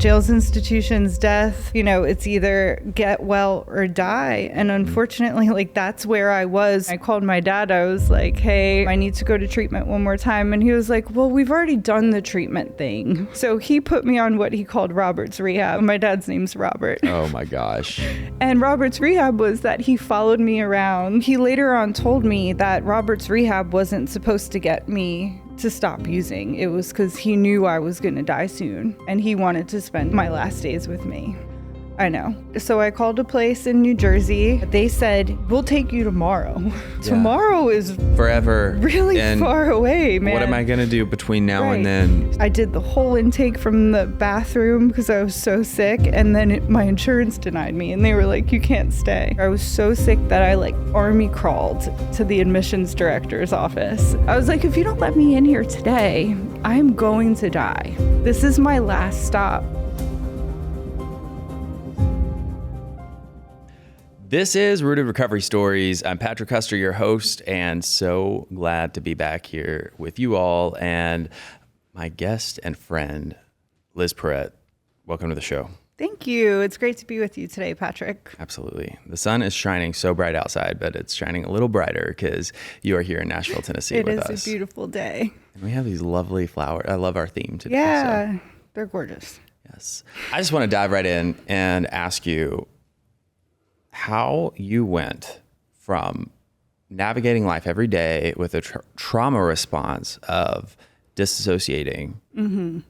Jails, institutions, death, it's either get well or die. And unfortunately, that's where I was. I called my dad. I was like, hey, I need to go to treatment one more time. And he was like, well, we've already done the treatment thing. So he put me on what he called Robert's rehab. My dad's name's Robert. Oh my gosh. And Robert's rehab was that he followed me around. He later on told me that Robert's rehab wasn't supposed to get me to stop using. It was because he knew I was going to die soon and he wanted to spend my last days with me. I know. So I called a place in New Jersey. They said, we'll take you tomorrow. Yeah. Tomorrow is forever. Really far away, man. What am I going to do between now and then? I did the whole intake from the bathroom because I was so sick. And then my insurance denied me and they were like, you can't stay. I was so sick that I army crawled to the admissions director's office. I was like, if you don't let me in here today, I'm going to die. This is my last stop. This is Rooted Recovery Stories. I'm Patrick Custer, your host, and so glad to be back here with you all and my guest and friend, Liz Perrett. Welcome to the show. Thank you. It's great to be with you today, Patrick. Absolutely. The sun is shining so bright outside, but it's shining a little brighter because you are here in Nashville, Tennessee with us. It is a beautiful day. And we have these lovely flowers. I love our theme today. Yeah, so. They're gorgeous. Yes. I just want to dive right in and ask you how you went from navigating life every day with a trauma response of disassociating in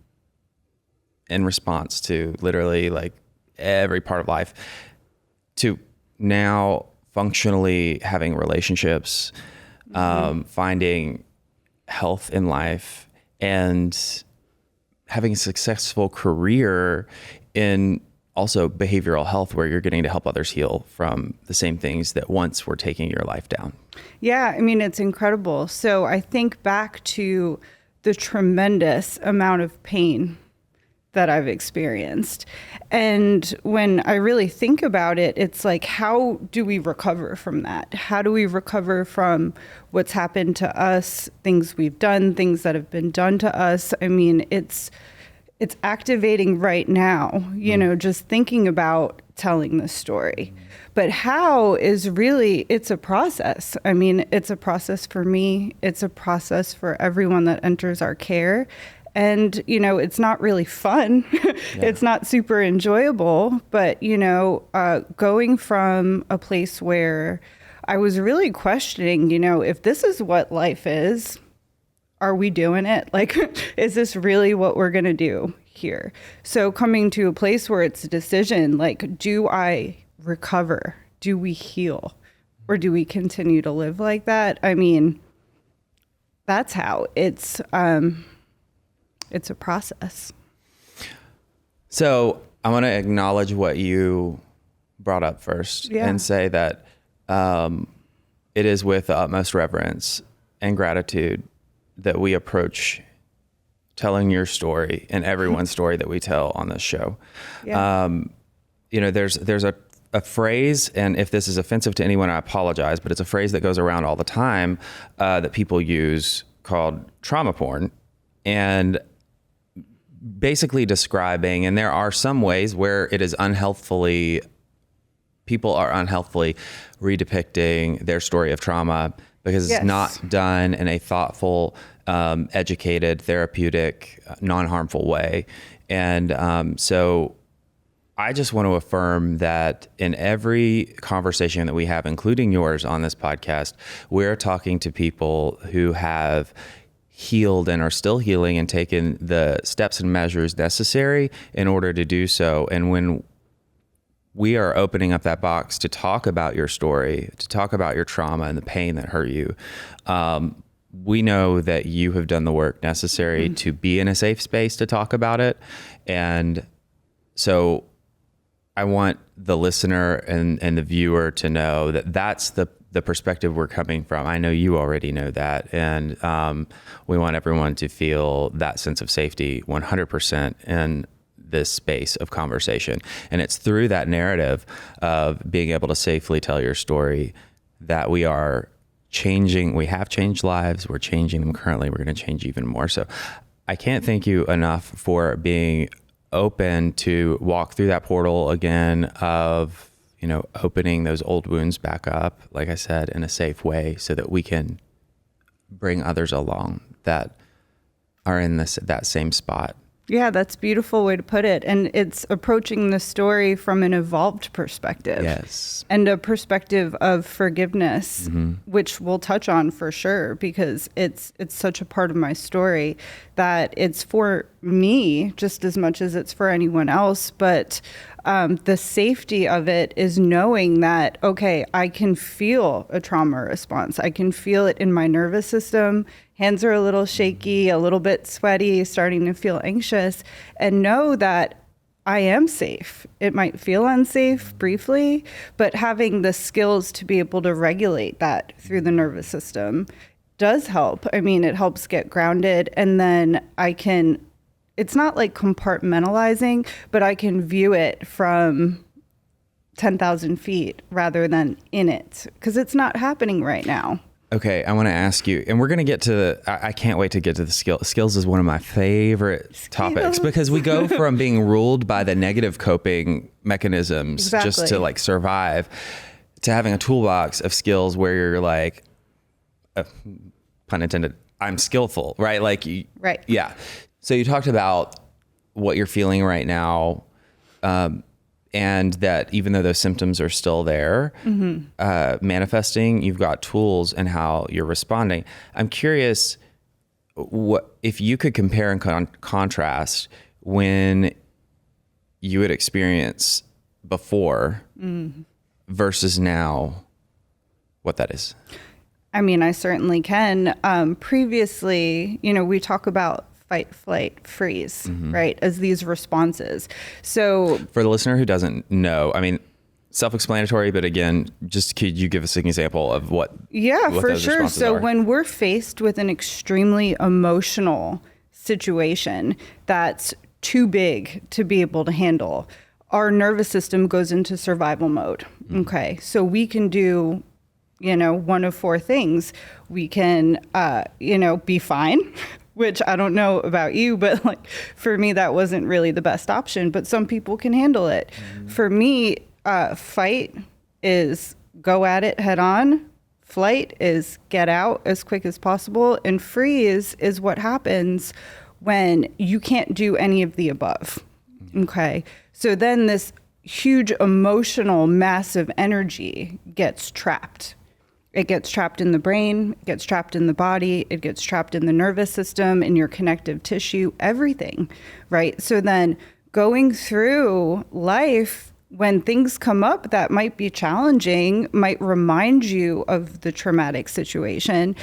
response to literally every part of life to now functionally having relationships, finding health in life and having a successful career in also behavioral health, where you're getting to help others heal from the same things that once were taking your life down. Yeah, I mean, it's incredible. So I think back to the tremendous amount of pain that I've experienced. And when I really think about it, it's like, how do we recover from that? How do we recover from what's happened to us, things we've done, things that have been done to us? I mean, it's activating right now, just thinking about telling the story. But how is really, it's a process. I mean, it's a process for me. It's a process for everyone that enters our care. And, it's not really fun. Yeah. It's not super enjoyable. But, going from a place where I was really questioning, if this is what life is, are we doing it? Is this really what we're going to do here? So coming to a place where it's a decision, do I recover? Do we heal? Or do we continue to live like that? I mean, that's how it's a process. So I want to acknowledge what you brought up first and say that it is with the utmost reverence and gratitude that we approach telling your story and everyone's story that we tell on this show. Yeah. There's a phrase, and if this is offensive to anyone, I apologize, but it's a phrase that goes around all the time that people use called trauma porn, and basically describing, and there are some ways where it is people are unhealthfully redepicting their story of trauma because it's not done in a thoughtful, educated, therapeutic, non-harmful way. And so I just want to affirm that in every conversation that we have, including yours on this podcast, we're talking to people who have healed and are still healing and taken the steps and measures necessary in order to do so. And when we are opening up that box to talk about your story, to talk about your trauma and the pain that hurt you, we know that you have done the work necessary to be in a safe space to talk about it. And so I want the listener and the viewer to know that that's the perspective we're coming from. I know you already know that. And we want everyone to feel that sense of safety 100% in this space of conversation. And it's through that narrative of being able to safely tell your story that we are changing. We have changed lives. We're changing them currently. We're going to change even more. So I can't thank you enough for being open to walk through that portal again of, opening those old wounds back up, like I said, in a safe way so that we can bring others along that are in that same spot. Yeah, that's a beautiful way to put it. And it's approaching the story from an evolved perspective. Yes. And a perspective of forgiveness, which we'll touch on for sure, because it's such a part of my story that it's for me just as much as it's for anyone else. But the safety of it is knowing that, okay, I can feel a trauma response. I can feel it in my nervous system. Hands are a little shaky, a little bit sweaty, starting to feel anxious, and know that I am safe. It might feel unsafe briefly, but having the skills to be able to regulate that through the nervous system does help. I mean, it helps get grounded, and then it's not like compartmentalizing, but I can view it from 10,000 feet rather than in it, because it's not happening right now. Okay, I want to ask you, and we're going to get to I can't wait to get to the skills. Skills is one of my favorite topics because we go from being ruled by the negative coping mechanisms just to like survive to having a toolbox of skills where you're like, pun intended, I'm skillful, right? Right. Yeah. So you talked about what you're feeling right now, and that even though those symptoms are still there, manifesting, you've got tools and how you're responding. I'm curious, what if you could compare and contrast when you had experienced before versus now, what that is? I mean, I certainly can. Previously, we talk about fight, flight, freeze, right, as these responses. So for the listener who doesn't know, I mean, self-explanatory, but again, just could you give us an example of what? Yeah, what for sure. So are? When we're faced with an extremely emotional situation that's too big to be able to handle, our nervous system goes into survival mode. Okay, so we can do one of four things. We can, be fine, which I don't know about you, but like for me, that wasn't really the best option, but some people can handle it. For me, fight is go at it head on. Flight is get out as quick as possible. And freeze is what happens when you can't do any of the above. Okay. So then this huge emotional, massive energy gets trapped. It gets trapped in the brain, it gets trapped in the body, it gets trapped in the nervous system, in your connective tissue, everything, right? So then going through life, when things come up that might be challenging, might remind you of the traumatic situation,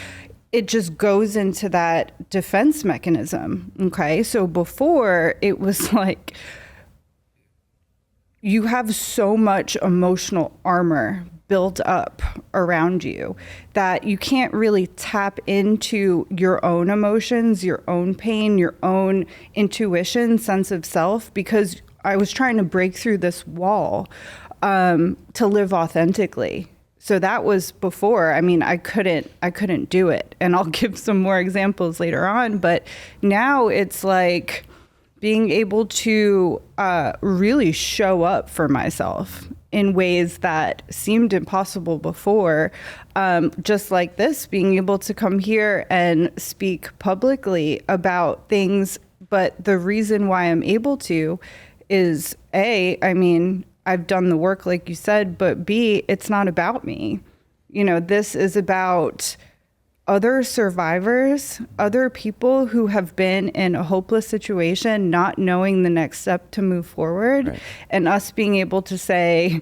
it just goes into that defense mechanism, okay? So before, it was like, you have so much emotional armor built up around you that you can't really tap into your own emotions, your own pain, your own intuition, sense of self, because I was trying to break through this wall to live authentically. So that was before. I mean, I couldn't do it. And I'll give some more examples later on, but now it's like being able to really show up for myself in ways that seemed impossible before. Just like this, being able to come here and speak publicly about things. But the reason why I'm able to is I've done the work, like you said, but B, it's not about me. This is about other survivors, other people who have been in a hopeless situation, not knowing the next step to move forward, right. And us being able to say,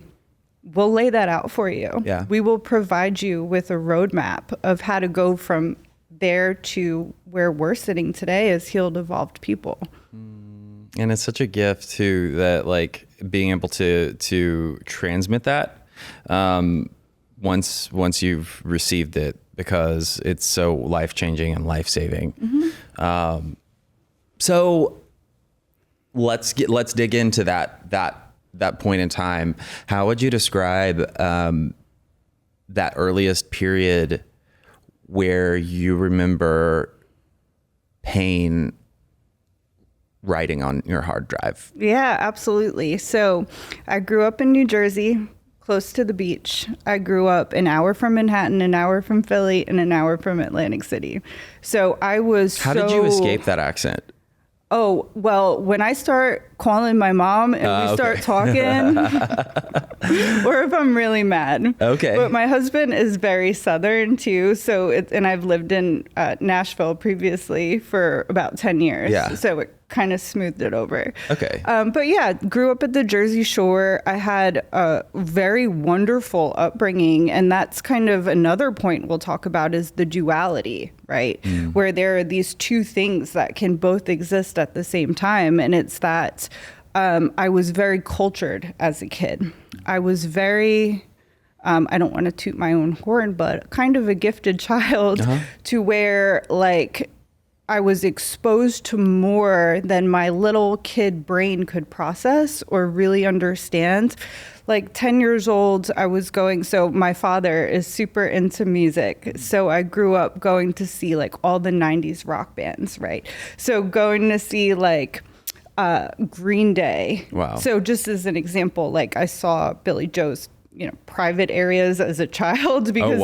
we'll lay that out for you. Yeah. We will provide you with a roadmap of how to go from there to where we're sitting today as healed, evolved people. And it's such a gift too, that like being able to transmit that once you've received it, because it's so life-changing and life-saving. So let's dig into that point in time. How would you describe that earliest period where you remember pain writing on your hard drive. Yeah, absolutely. So I grew up in New Jersey, close to the beach. I grew up an hour from Manhattan, an hour from Philly, and an hour from Atlantic City. So I was How did you escape that accent? Oh, well, when I start calling my mom and we start talking, or if I'm really mad. Okay. But my husband is very Southern too. So and I've lived in Nashville previously for about 10 years. Yeah. So it kind of smoothed it over. Okay. But yeah, grew up at the Jersey Shore. I had a very wonderful upbringing. And that's kind of another point we'll talk about is the duality, right? Where there are these two things that can both exist at the same time. And it's that I was very cultured as a kid. I was very, I don't want to toot my own horn, but kind of a gifted child to where like I was exposed to more than my little kid brain could process or really understand. Like 10 years old, I was going, so my father is super into music. So I grew up going to see like all the 90s rock bands, right? So going to see like Green Day. Wow. So just as an example, like I saw Billy Joe's, private areas as a child because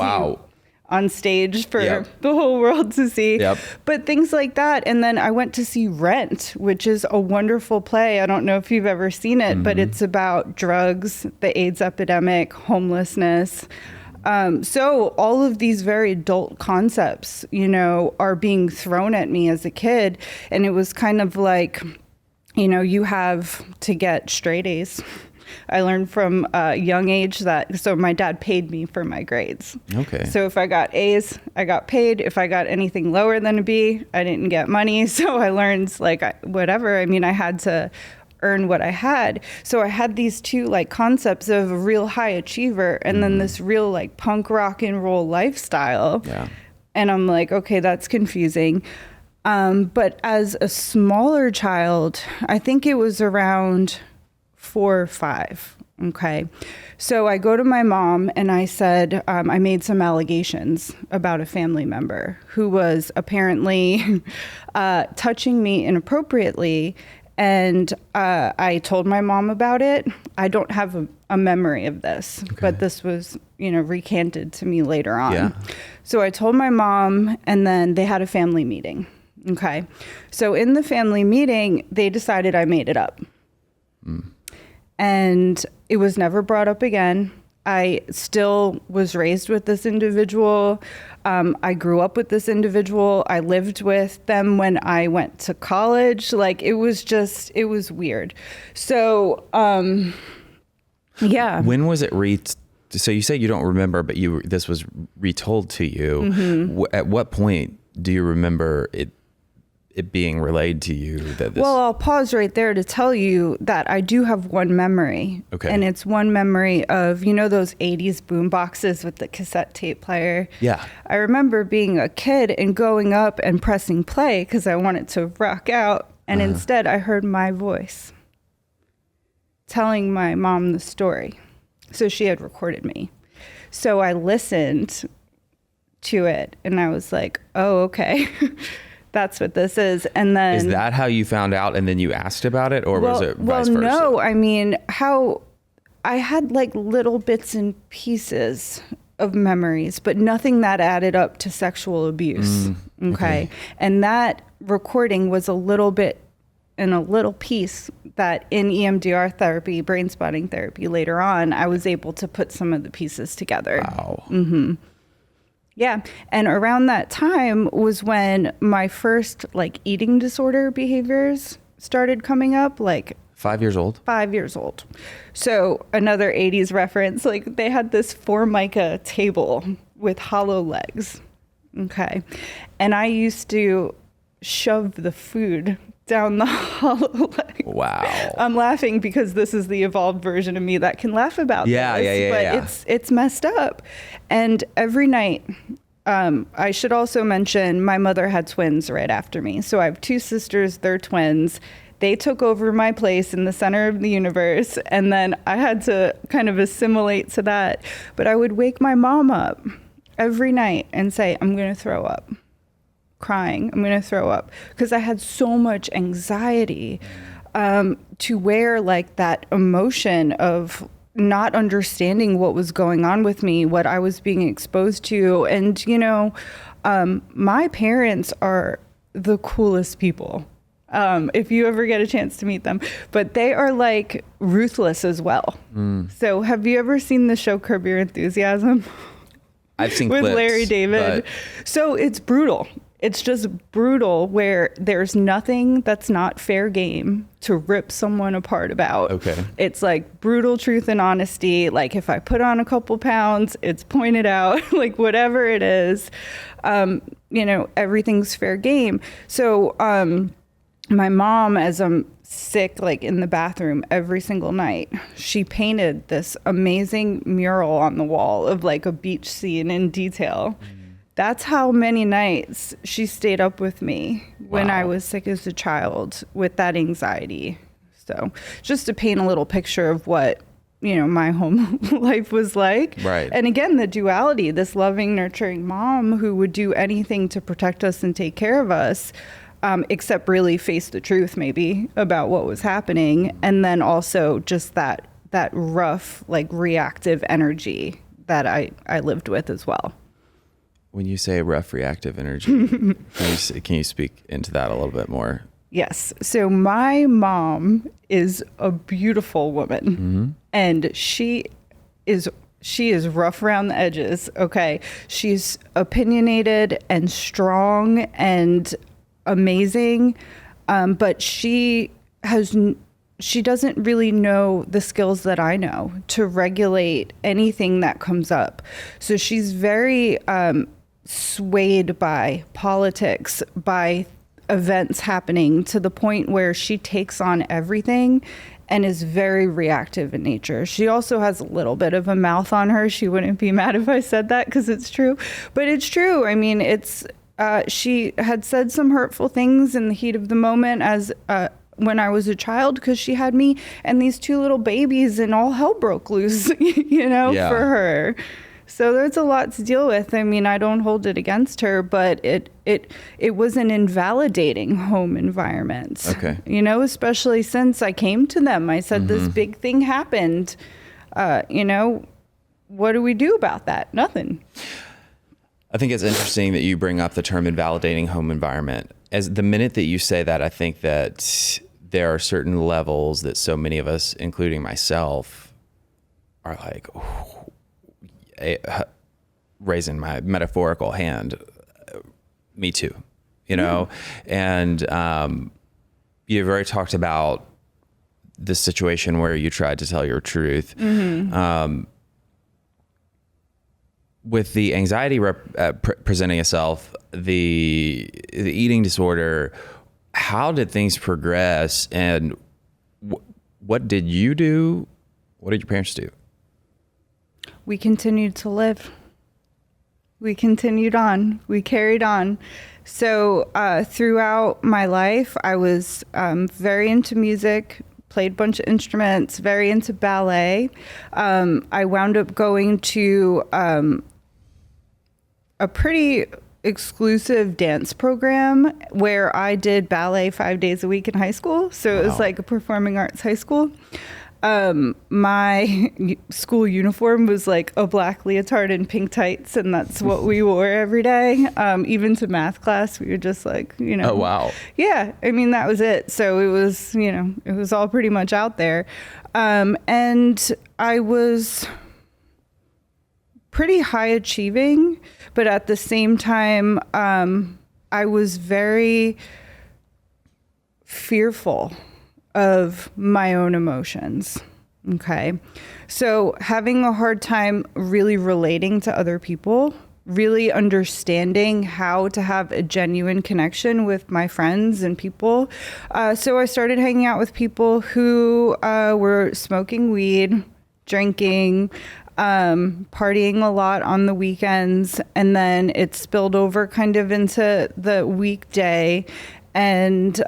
on stage for the whole world to see. But things like that. And then I went to see Rent, which is a wonderful play. I don't know if you've ever seen it, but it's about drugs, the AIDS epidemic, homelessness. So all of these very adult concepts, are being thrown at me as a kid. And it was kind of like, you have to get straight A's. I learned from a young age so my dad paid me for my grades. Okay. So if I got A's, I got paid. If I got anything lower than a B, I didn't get money. So I learned whatever. I mean, I had to earn what I had. So I had these two like concepts of a real high achiever and then this real like punk rock and roll lifestyle. Yeah. And I'm like, okay, that's confusing. But as a smaller child, I think it was around 4 or 5. Okay. So I go to my mom and I said, I made some allegations about a family member who was apparently touching me inappropriately. And I told my mom about it. I don't have a memory of this, but this was, recanted to me later on. Yeah. So I told my mom and then they had a family meeting. Okay. So in the family meeting, they decided I made it up. And it was never brought up again. I still was raised with this individual. I grew up with this individual. I lived with them when I went to college. Like it was weird. So, yeah. When was it so you say you don't remember, but this was retold to you. At what point do you remember it being relayed to you that this... Well, I'll pause right there to tell you that I do have one memory. Okay. And it's one memory of, those 80s boom boxes with the cassette tape player. Yeah. I remember being a kid and going up and pressing play because I wanted to rock out. And instead I heard my voice telling my mom the story. So she had recorded me. So I listened to it and I was like, oh, okay. That's what this is. And then... Is that how you found out and then you asked about it? Or was it vice versa? Well, no. I mean, I had like little bits and pieces of memories, but nothing that added up to sexual abuse. Okay. And that recording was a little bit and a little piece that in EMDR therapy, brain spotting therapy later on, I was able to put some of the pieces together. Wow. Yeah. And around that time was when my first like eating disorder behaviors started coming up, like 5 years old. 5 years old. So another 80s reference, like they had this Formica table with hollow legs. Okay. And I used to shove the food down the hollow leg. Wow. I'm laughing because this is the evolved version of me that can laugh about this. But it's messed up. And every night, I should also mention my mother had twins right after me. So I have 2 sisters, they're twins. They took over my place in the center of the universe. And then I had to kind of assimilate to that. But I would wake my mom up every night and say, I'm going to throw up. crying. I'm going to throw up because I had so much anxiety to where like that emotion of not understanding what was going on with me, what I was being exposed to. And, you know, my parents are the coolest people. If you ever get a chance to meet them, but they are like ruthless as well. So have you ever seen the show Curb Your Enthusiasm? I've seen with clips, Larry David. but... So it's brutal. It's just brutal where there's nothing that's not fair game to rip someone apart about. Okay. It's like brutal truth and honesty. Like if I put on a couple pounds, it's pointed out, like whatever it is, you know, everything's fair game. So, my mom, as I'm sick, like in the bathroom every single night, she painted this amazing mural on the wall of like a beach scene in detail. That's how many nights she stayed up with me when I was sick as a child with that anxiety. So just to paint a little picture of what, you know, my home life was like. Right. And again, the duality, this loving, nurturing mom who would do anything to protect us and take care of us, except really face the truth maybe about what was happening. And then also just that rough, like reactive energy that I lived with as well. When you say rough reactive energy, can you speak into that a little bit more? Yes. So my mom is a beautiful woman, and she is rough around the edges. Okay. She's opinionated and strong and amazing. But she doesn't really know the skills that I know to regulate anything that comes up. So she's very, swayed by politics, by events happening to the point where she takes on everything and is very reactive in nature. She also has a little bit of a mouth on her. She wouldn't be mad if I said that because it's true, but it's true. I mean, she had said some hurtful things in the heat of the moment as, when I was a child, because she had me and these two little babies and all hell broke loose, you know, for her. So there's a lot to deal with. I mean, I don't hold it against her, but it was an invalidating home environment. Okay. You know, especially since I came to them. I said, this big thing happened. You know, what do we do about that? Nothing. I think it's interesting that you bring up the term invalidating home environment. As the minute that you say that, I think that there are certain levels that so many of us, including myself, are like, raising my metaphorical hand, me too, you know? And you've already talked about the situation where you tried to tell your truth. With the anxiety presenting itself, the eating disorder, how did things progress, and what did you do? What did your parents do? We continued to live. We continued on. We carried on. So throughout my life, I was very into music, played a bunch of instruments, very into ballet. I wound up going to a pretty exclusive dance program where I did ballet 5 days a week in high school. So it was like a performing arts high school. My school uniform was like a black leotard and pink tights, and that's what we wore every day. Even to math class, we were just like, you know. Oh, wow. Yeah. I mean, that was it. So it was, you know, it was all pretty much out there. And I was pretty high achieving, but at the same time, I was very fearful of my own emotions. Okay. So having a hard time really relating to other people, really understanding how to have a genuine connection with my friends and people. So I started hanging out with people who were smoking weed, drinking, partying a lot on the weekends. And then it spilled over kind of into the weekday. And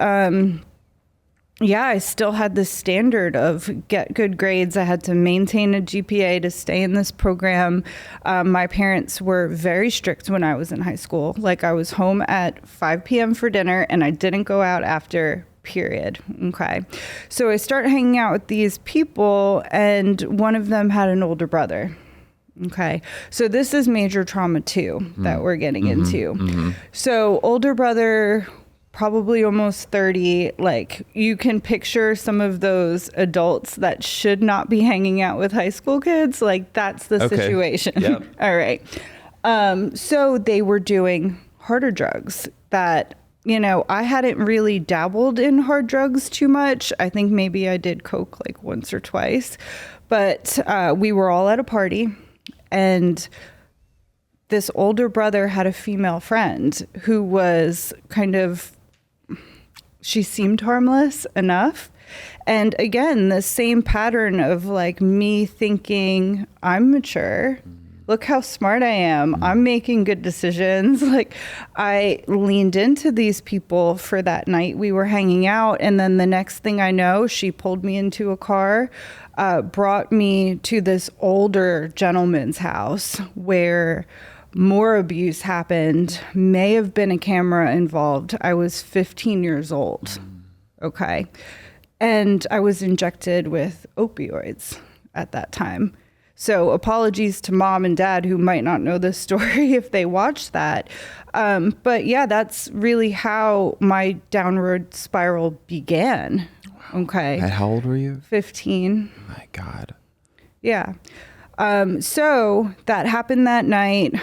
yeah, I still had this standard of get good grades. I had to maintain a GPA to stay in this program. My parents were very strict when I was in high school. Like, I was home at 5 p.m. for dinner and I didn't go out after, period. Okay. So I start hanging out with these people, and one of them had an older brother. Okay. So this is major trauma too that we're getting into. So older brother, probably almost 30, like, you can picture some of those adults that should not be hanging out with high school kids. Like, that's the situation. Yep. All right. So they were doing harder drugs that, you know, I hadn't really dabbled in hard drugs too much. I think maybe I did coke like once or twice, but we were all at a party, and this older brother had a female friend who was kind of, she seemed harmless enough. And again, the same pattern of like me thinking, I'm mature. Look how smart I am. I'm making good decisions. Like, I leaned into these people for that night. We were hanging out. And then the next thing I know, she pulled me into a car, brought me to this older gentleman's house where more abuse happened, may have been a camera involved. I was 15 years old. Okay. And I was injected with opioids at that time. So apologies to mom and dad who might not know this story if they watch that. But yeah, that's really how my downward spiral began. Okay. And how old were you? 15. Oh my God. Yeah. So that happened that night.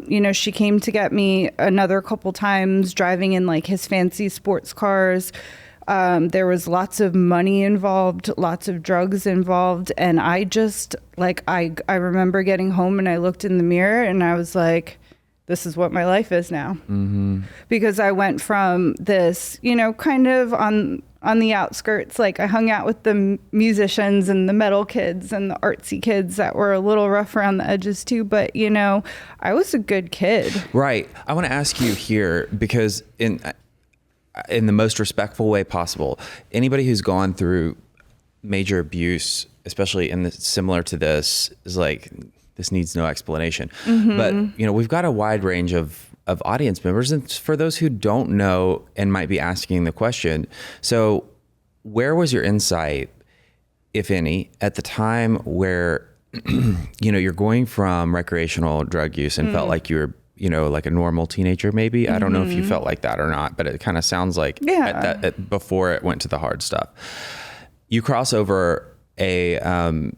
You know, she came to get me another couple times, driving in like his fancy sports cars. There was lots of money involved, lots of drugs involved. And I just like, I remember getting home and I looked in the mirror and I was like, this is what my life is now. Because I went from this, you know, kind of on the outskirts. Like, I hung out with the musicians and the metal kids and the artsy kids that were a little rough around the edges too. But, you know, I was a good kid. Right. I want to ask you here, because in the most respectful way possible, anybody who's gone through major abuse, especially in similar to this, is like, this needs no explanation. But, you know, we've got a wide range of audience members. And for those who don't know and might be asking the question, so where was your insight, if any, at the time where, you know, you're going from recreational drug use and felt like you were, you know, like a normal teenager, maybe? I don't know if you felt like that or not, but it kind of sounds like before it went to the hard stuff. You cross over a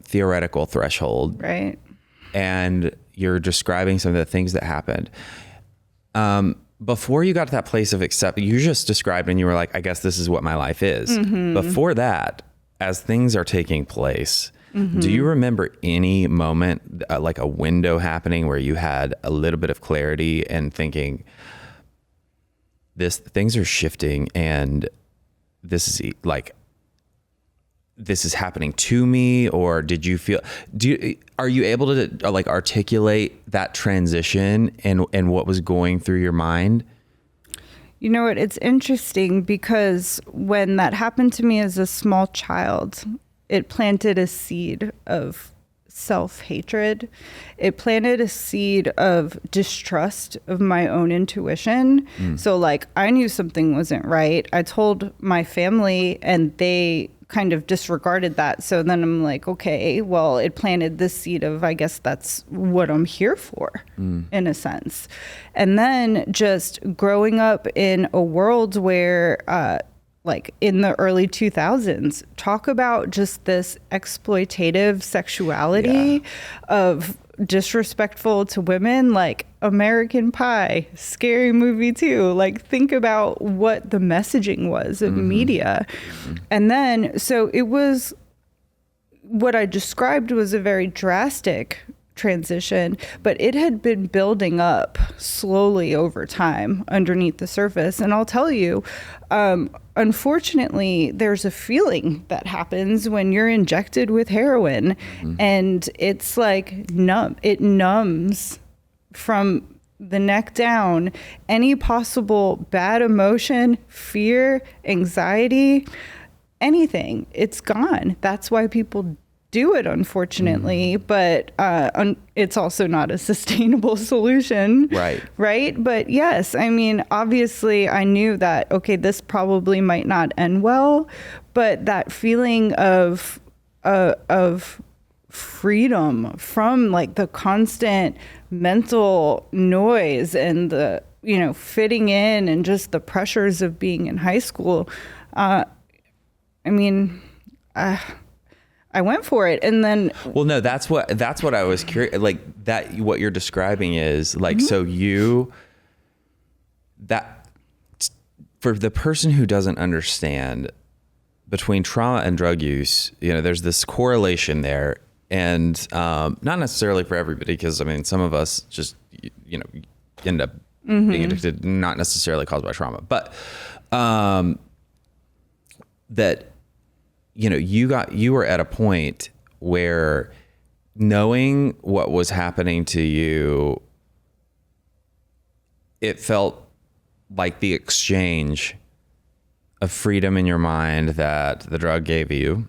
theoretical threshold. Right. And you're describing some of the things that happened. Before you got to that place of you just described and you were like, I guess this is what my life is. Before that, as things are taking place, do you remember any moment, like a window happening where you had a little bit of clarity and thinking, things are shifting and this is happening to me? Or did you feel, are you able to like articulate that transition and what was going through your mind? You know what? It's interesting because when that happened to me as a small child, it planted a seed of self-hatred. It planted a seed of distrust of my own intuition. So like, I knew something wasn't right. I told my family and they kind of disregarded that. So then I'm like, okay, well, it planted this seed of, I guess that's what I'm here for, in a sense. And then just growing up in a world where, like in the early 2000s, talk about just this exploitative sexuality of disrespectful to women, like American Pie, Scary Movie 2. Like, think about what the messaging was of media. And then, so it was, what I described was a very drastic transition, but it had been building up slowly over time underneath the surface. And I'll tell you, unfortunately, there's a feeling that happens when you're injected with heroin, and it's like numb. It numbs from the neck down any possible bad emotion, fear, anxiety. anything, it's gone. That's why people do it, unfortunately, but it's also not a sustainable solution. Right. But yes, I mean, obviously I knew that, okay, this probably might not end well, but that feeling of freedom from like the constant mental noise and the, fitting in and just the pressures of being in high school. I went for it. And then, well, no, that's what I was curious. Like that, what you're describing is like, so for the person who doesn't understand between trauma and drug use, there's this correlation there, and not necessarily for everybody, because I mean, some of us just, end up being addicted, not necessarily caused by trauma, but that, you were at a point where knowing what was happening to you, it felt like the exchange of freedom in your mind that the drug gave you,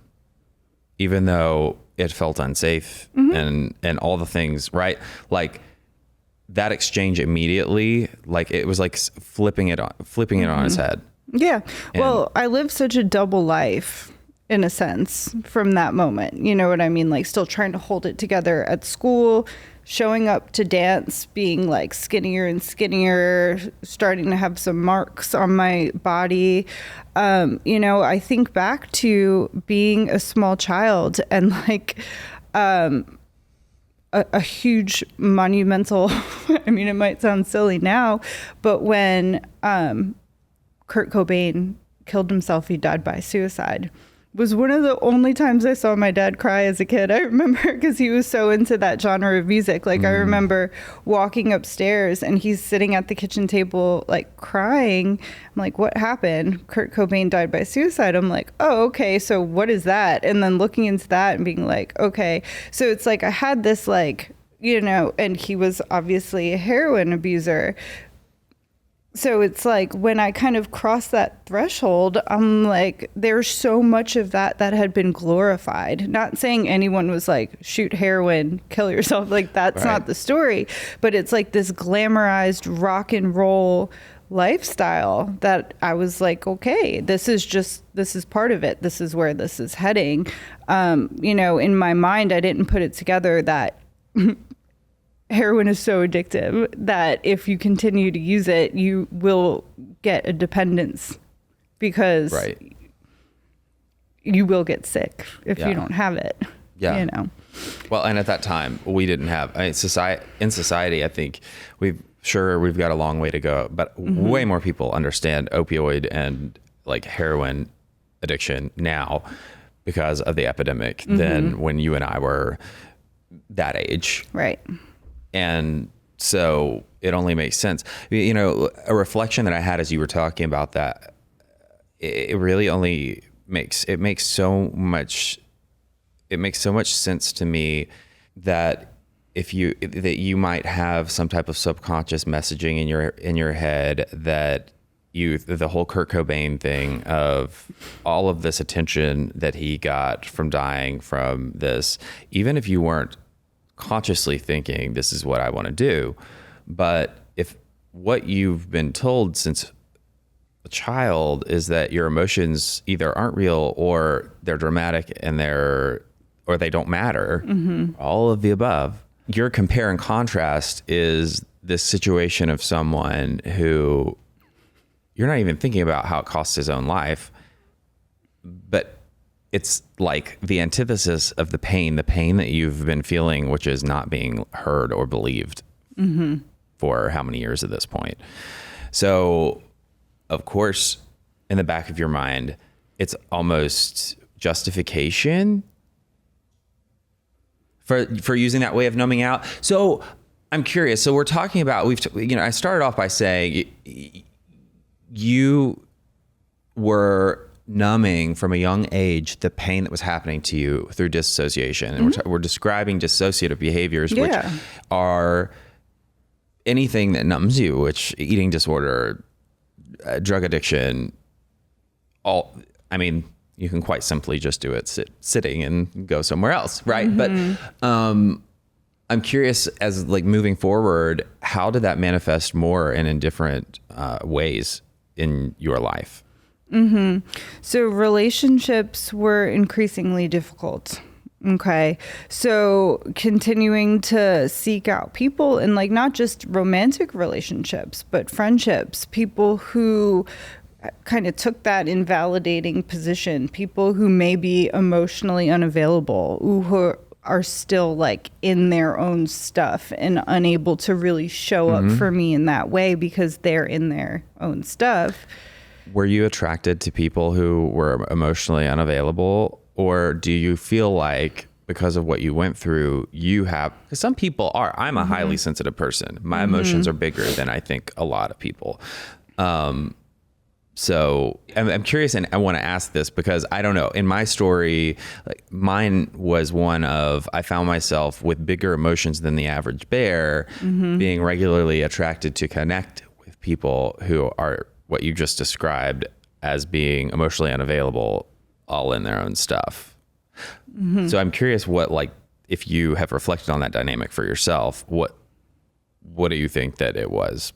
even though it felt unsafe and all the things, right? Like that exchange immediately, like it was like flipping it on its head. Yeah. Well, I lived such a double life in a sense from that moment. You know what I mean? Like still trying to hold it together at school, showing up to dance, being like skinnier and skinnier, starting to have some marks on my body. I think back to being a small child and like a huge monumental, I mean, it might sound silly now, but when Kurt Cobain killed himself, he died by suicide, was one of the only times I saw my dad cry as a kid. I remember because he was so into that genre of music. Like I remember walking upstairs and he's sitting at the kitchen table, like crying. I'm like, what happened? Kurt Cobain died by suicide. I'm like, oh, okay. So what is that? And then looking into that and being like, okay. So it's like, I had this like, and he was obviously a heroin abuser. So it's like when I kind of crossed that threshold, I'm like, there's so much of that had been glorified. Not saying anyone was like, shoot heroin, kill yourself. Like that's not the story. But it's like this glamorized rock and roll lifestyle that I was like, okay, this is part of it. This is where this is heading. In my mind, I didn't put it together that heroin is so addictive that if you continue to use it, you will get a dependence because you will get sick if you don't have it. Yeah. Well, and at that time we didn't have in society, I think we've got a long way to go, but way more people understand opioid and like heroin addiction now because of the epidemic than when you and I were that age. Right. And so it only makes sense. A reflection that I had as you were talking about that, it really only makes so much sense to me that you might have some type of subconscious messaging in your head that the whole Kurt Cobain thing of all of this attention that he got from dying from this, even if you weren't consciously thinking this is what I want to do, but if what you've been told since a child is that your emotions either aren't real or they're dramatic and or they don't matter, all of the above, your compare and contrast is this situation of someone who you're not even thinking about how it costs his own life, but it's like the antithesis of the pain that you've been feeling, which is not being heard or believed for how many years at this point. So, of course, in the back of your mind, it's almost justification for using that way of numbing out. So I'm curious. So we're talking about, I started off by saying you were numbing from a young age the pain that was happening to you through dissociation. And we're describing dissociative behaviors, which are anything that numbs you, which eating disorder, drug addiction, you can quite simply just do it sitting and go somewhere else, right? Mm-hmm. But I'm curious, as like moving forward, how did that manifest more and in different ways in your life? Mm-hmm. So relationships were increasingly difficult. Okay. So continuing to seek out people in like not just romantic relationships, but friendships, people who kind of took that invalidating position, people who may be emotionally unavailable, who are still like in their own stuff and unable to really show up for me in that way because they're in their own stuff. Were you attracted to people who were emotionally unavailable? Or do you feel like because of what you went through, you have, because some people are, I'm a highly sensitive person. My emotions are bigger than I think a lot of people. So I'm curious, and I want to ask this because I don't know, in my story, like mine was one of, I found myself with bigger emotions than the average bear, being regularly attracted to connect with people who are what you just described as being emotionally unavailable, all in their own stuff. So I'm curious what, like, if you have reflected on that dynamic for yourself, what do you think that it was?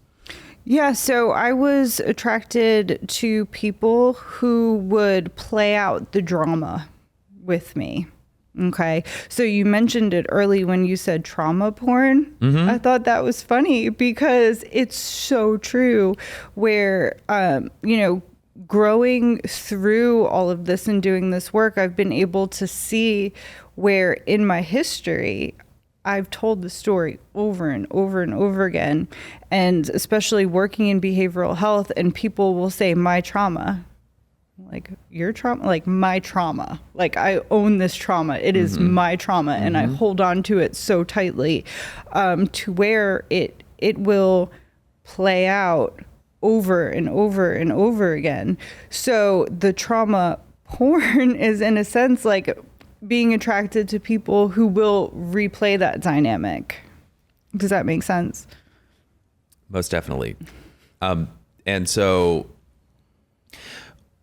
Yeah, so I was attracted to people who would play out the drama with me. Okay. So you mentioned it early when you said trauma porn. I thought that was funny because it's so true where, growing through all of this and doing this work, I've been able to see where in my history, I've told the story over and over and over again. And especially working in behavioral health, and people will say my trauma. Like your trauma, like my trauma, like I own this trauma. It is my trauma. And I hold on to it so tightly, to where it will play out over and over and over again. So the trauma porn is in a sense like being attracted to people who will replay that dynamic. Does that make sense? Most definitely. And so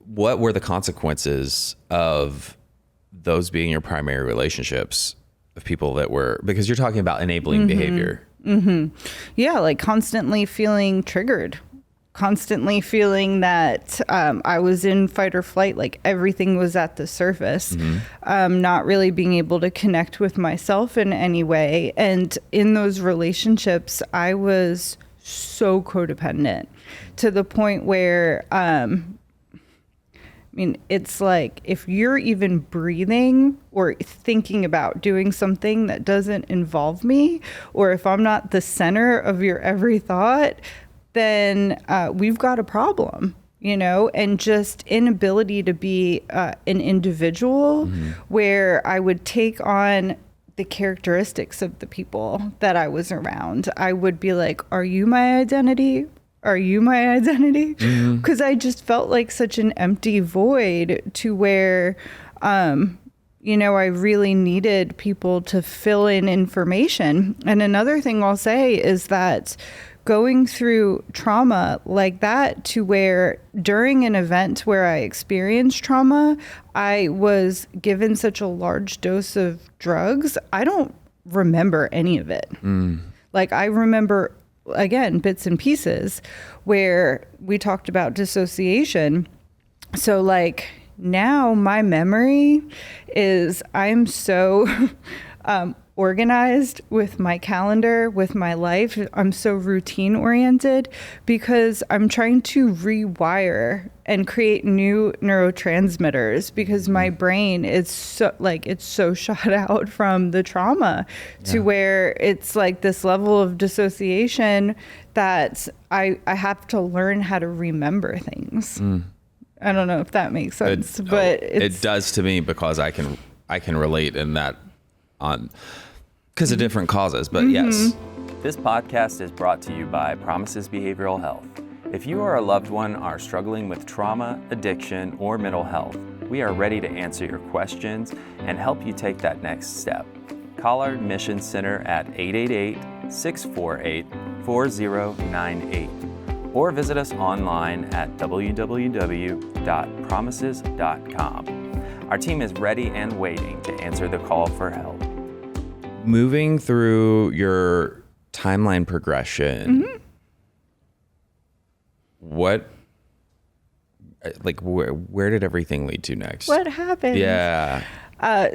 what were the consequences of those being your primary relationships of people that were, because you're talking about enabling behavior. Yeah, like constantly feeling triggered, constantly feeling that I was in fight or flight, like everything was at the surface, not really being able to connect with myself in any way. And in those relationships, I was so codependent to the point where, it's like if you're even breathing or thinking about doing something that doesn't involve me, or if I'm not the center of your every thought, then we've got a problem, and just inability to be an individual where I would take on the characteristics of the people that I was around. I would be like, are you my identity? Are you my identity? Because I just felt like such an empty void to where, I really needed people to fill in information. And another thing I'll say is that going through trauma like that, to where during an event where I experienced trauma, I was given such a large dose of drugs, I don't remember any of it. Like I remember, again, bits and pieces where we talked about dissociation. So like now my memory is I'm so organized with my calendar, with my life. I'm so routine oriented because I'm trying to rewire and create new neurotransmitters because my brain is so it's so shut out from the trauma to where it's like this level of dissociation that I have to learn how to remember things. I don't know if that makes sense, but it does to me because I can relate in that on because of different causes, but yes. This podcast is brought to you by Promises Behavioral Health. If you or a loved one are struggling with trauma, addiction, or mental health, we are ready to answer your questions and help you take that next step. Call our admission center at 888-648-4098 or visit us online at www.promises.com. Our team is ready and waiting to answer the call for help. Moving through your timeline progression, what, like, where did everything lead to next? What happened? Yeah.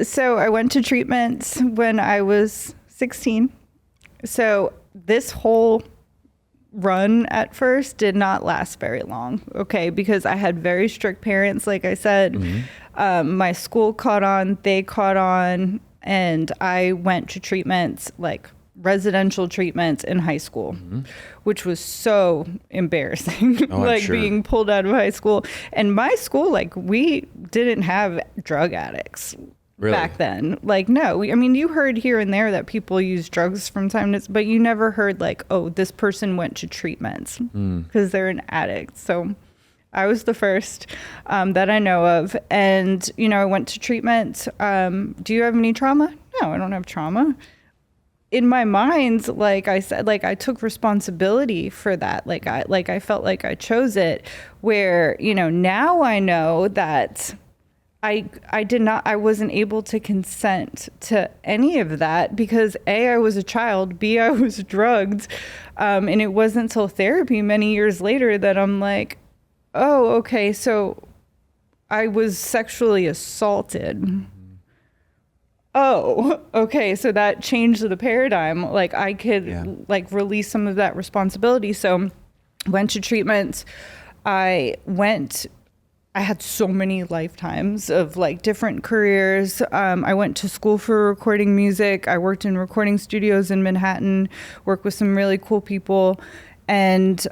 So I went to treatments when I was 16. So this whole run at first did not last very long, okay, because I had very strict parents, like I said. My school caught on, they caught on, and I went to treatments, like residential treatments in high school, which was so embarrassing, like being pulled out of high school. And my school, like, we didn't have drug addicts. Really? Back then. Like, no, I mean, you heard here and there that people use drugs from time to time, but you never heard like, oh, this person went to treatments because they're an addict. So I was the first that I know of. And, you know, I went to treatment. Do you have any trauma? No, I don't have trauma. In my mind, like I said, like I took responsibility for that. Like I felt like I chose it, where, you know, now I know that I wasn't able to consent to any of that because A, I was a child, B, I was drugged. And it wasn't until therapy many years later that I'm like, oh, okay, so I was sexually assaulted. Oh, okay, so that changed the paradigm. Like I could like release some of that responsibility. So went to treatment. I had so many lifetimes of like different careers. I went to school for recording music. I worked in recording studios in Manhattan, worked with some really cool people. And,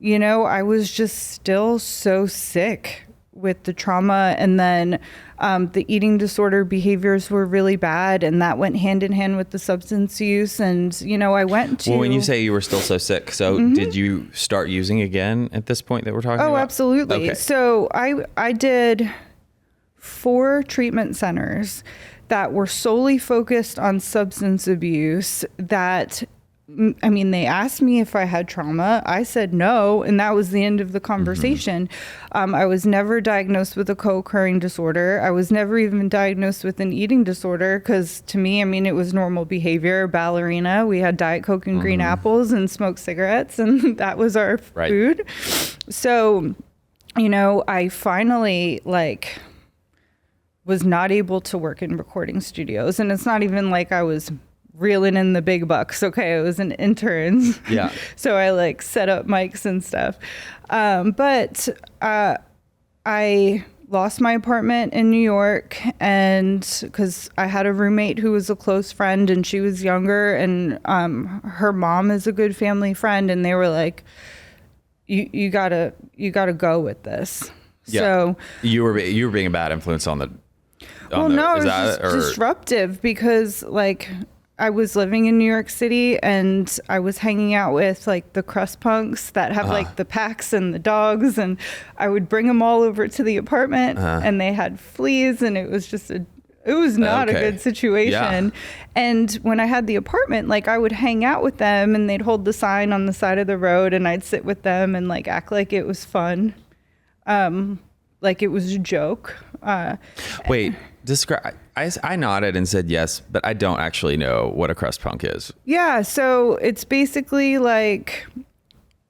you know, I was just still so sick with the trauma. And then the eating disorder behaviors were really bad. And that went hand in hand with the substance use. And, you know, I went to... Well, when you say you were still so sick, so did you start using again at this point that we're talking about? Oh, absolutely. Okay. So I did 4 treatment centers that were solely focused on substance abuse that... I mean, they asked me if I had trauma. I said no, and that was the end of the conversation. I was never diagnosed with a co-occurring disorder. I was never even diagnosed with an eating disorder because to me, I mean, it was normal behavior. Ballerina, we had Diet Coke and green apples and smoked cigarettes, and that was our food. So, you know, I finally, like, was not able to work in recording studios, and it's not even like I was reeling in the big bucks. Okay, it was an intern. Yeah. So I like set up mics and stuff. But I lost my apartment in New York, and because I had a roommate who was a close friend, and she was younger, and her mom is a good family friend, and they were like, you gotta go with this. Yeah. So you were being a bad influence on the. Well, no, it was just disruptive because like. I was living in New York City and I was hanging out with like the crust punks that have like the packs and the dogs, and I would bring them all over to the apartment and they had fleas, and it was just it was not a good situation. Yeah. And when I had the apartment, like I would hang out with them and they'd hold the sign on the side of the road and I'd sit with them and like act like it was fun. Like it was a joke. Wait, describe. I nodded and said yes, but I don't actually know what a crust punk is. Yeah, so it's basically like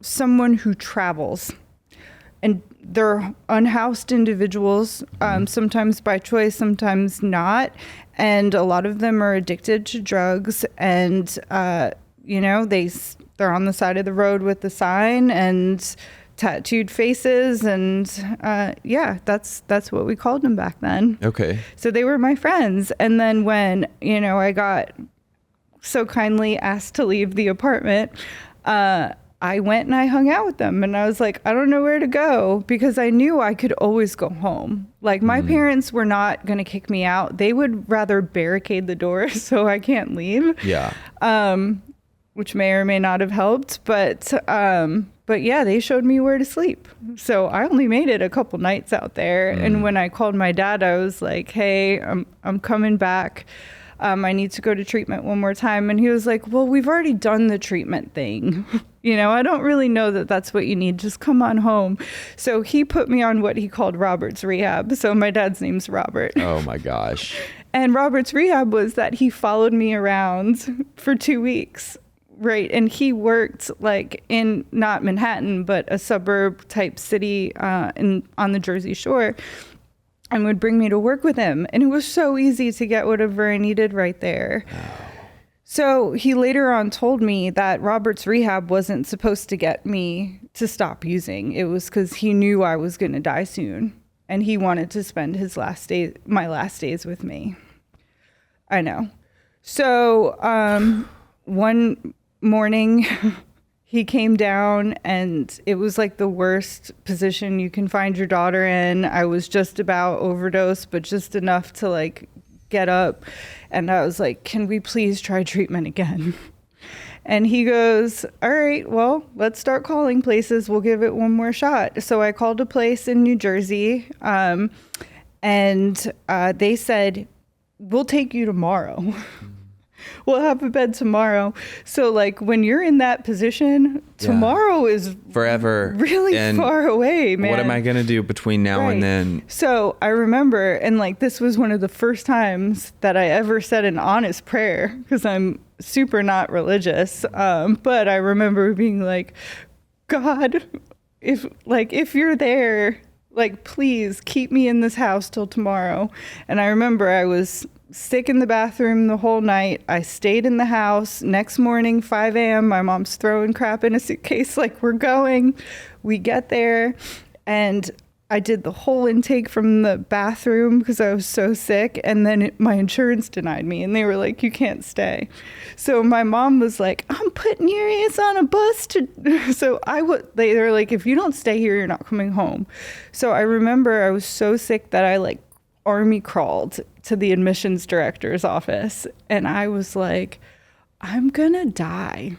someone who travels, and they're unhoused individuals, sometimes by choice, sometimes not, and a lot of them are addicted to drugs, and you know, they're on the side of the road with the sign and tattooed faces, and yeah, that's what we called them back then. Okay. So they were my friends. And then when, you know, I got so kindly asked to leave the apartment, I went and I hung out with them, and I was like, I don't know where to go, because I knew I could always go home. Like my parents were not going to kick me out. They would rather barricade the door so I can't leave. Yeah. Which may or may not have helped, but yeah, they showed me where to sleep. So I only made it a couple nights out there. And when I called my dad, I was like, hey, I'm coming back. I need to go to treatment one more time. And he was like, well, we've already done the treatment thing. I don't really know that that's what you need. Just come on home. So he put me on what he called Robert's rehab. So my dad's name's Robert. Oh my gosh. And Robert's rehab was that he followed me around for 2 weeks. Right. And he worked like in not Manhattan, but a suburb type city on the Jersey Shore, and would bring me to work with him. And it was so easy to get whatever I needed right there. Oh. So he later on told me that Robert's rehab wasn't supposed to get me to stop using. It was because he knew I was going to die soon. And he wanted to spend my last days with me. I know. So one morning he came down, and it was like the worst position you can find your daughter in. I was just about overdose, but just enough to like get up. And I was like, can we please try treatment again? And he goes, all right, well, let's start calling places. We'll give it one more shot. So I called a place in New Jersey, and they said, we'll take you tomorrow. We'll have a bed tomorrow. So like when you're in that position, tomorrow is forever, really far away, man. What am I going to do between now and then? So I remember, and like this was one of the first times that I ever said an honest prayer, because I'm super not religious. But I remember being like, God, if you're there, like, please keep me in this house till tomorrow. And I remember I was sick in the bathroom the whole night. I stayed in the house. Next morning, 5 a.m., my mom's throwing crap in a suitcase like, we're going. We get there, and I did the whole intake from the bathroom because I was so sick. And then my insurance denied me, and they were like, you can't stay. So my mom was like, I'm putting your ass on a bus to. So they were like, if you don't stay here, you're not coming home. So I remember I was so sick that I like army crawled to the admissions director's office, and I was like, I'm gonna die.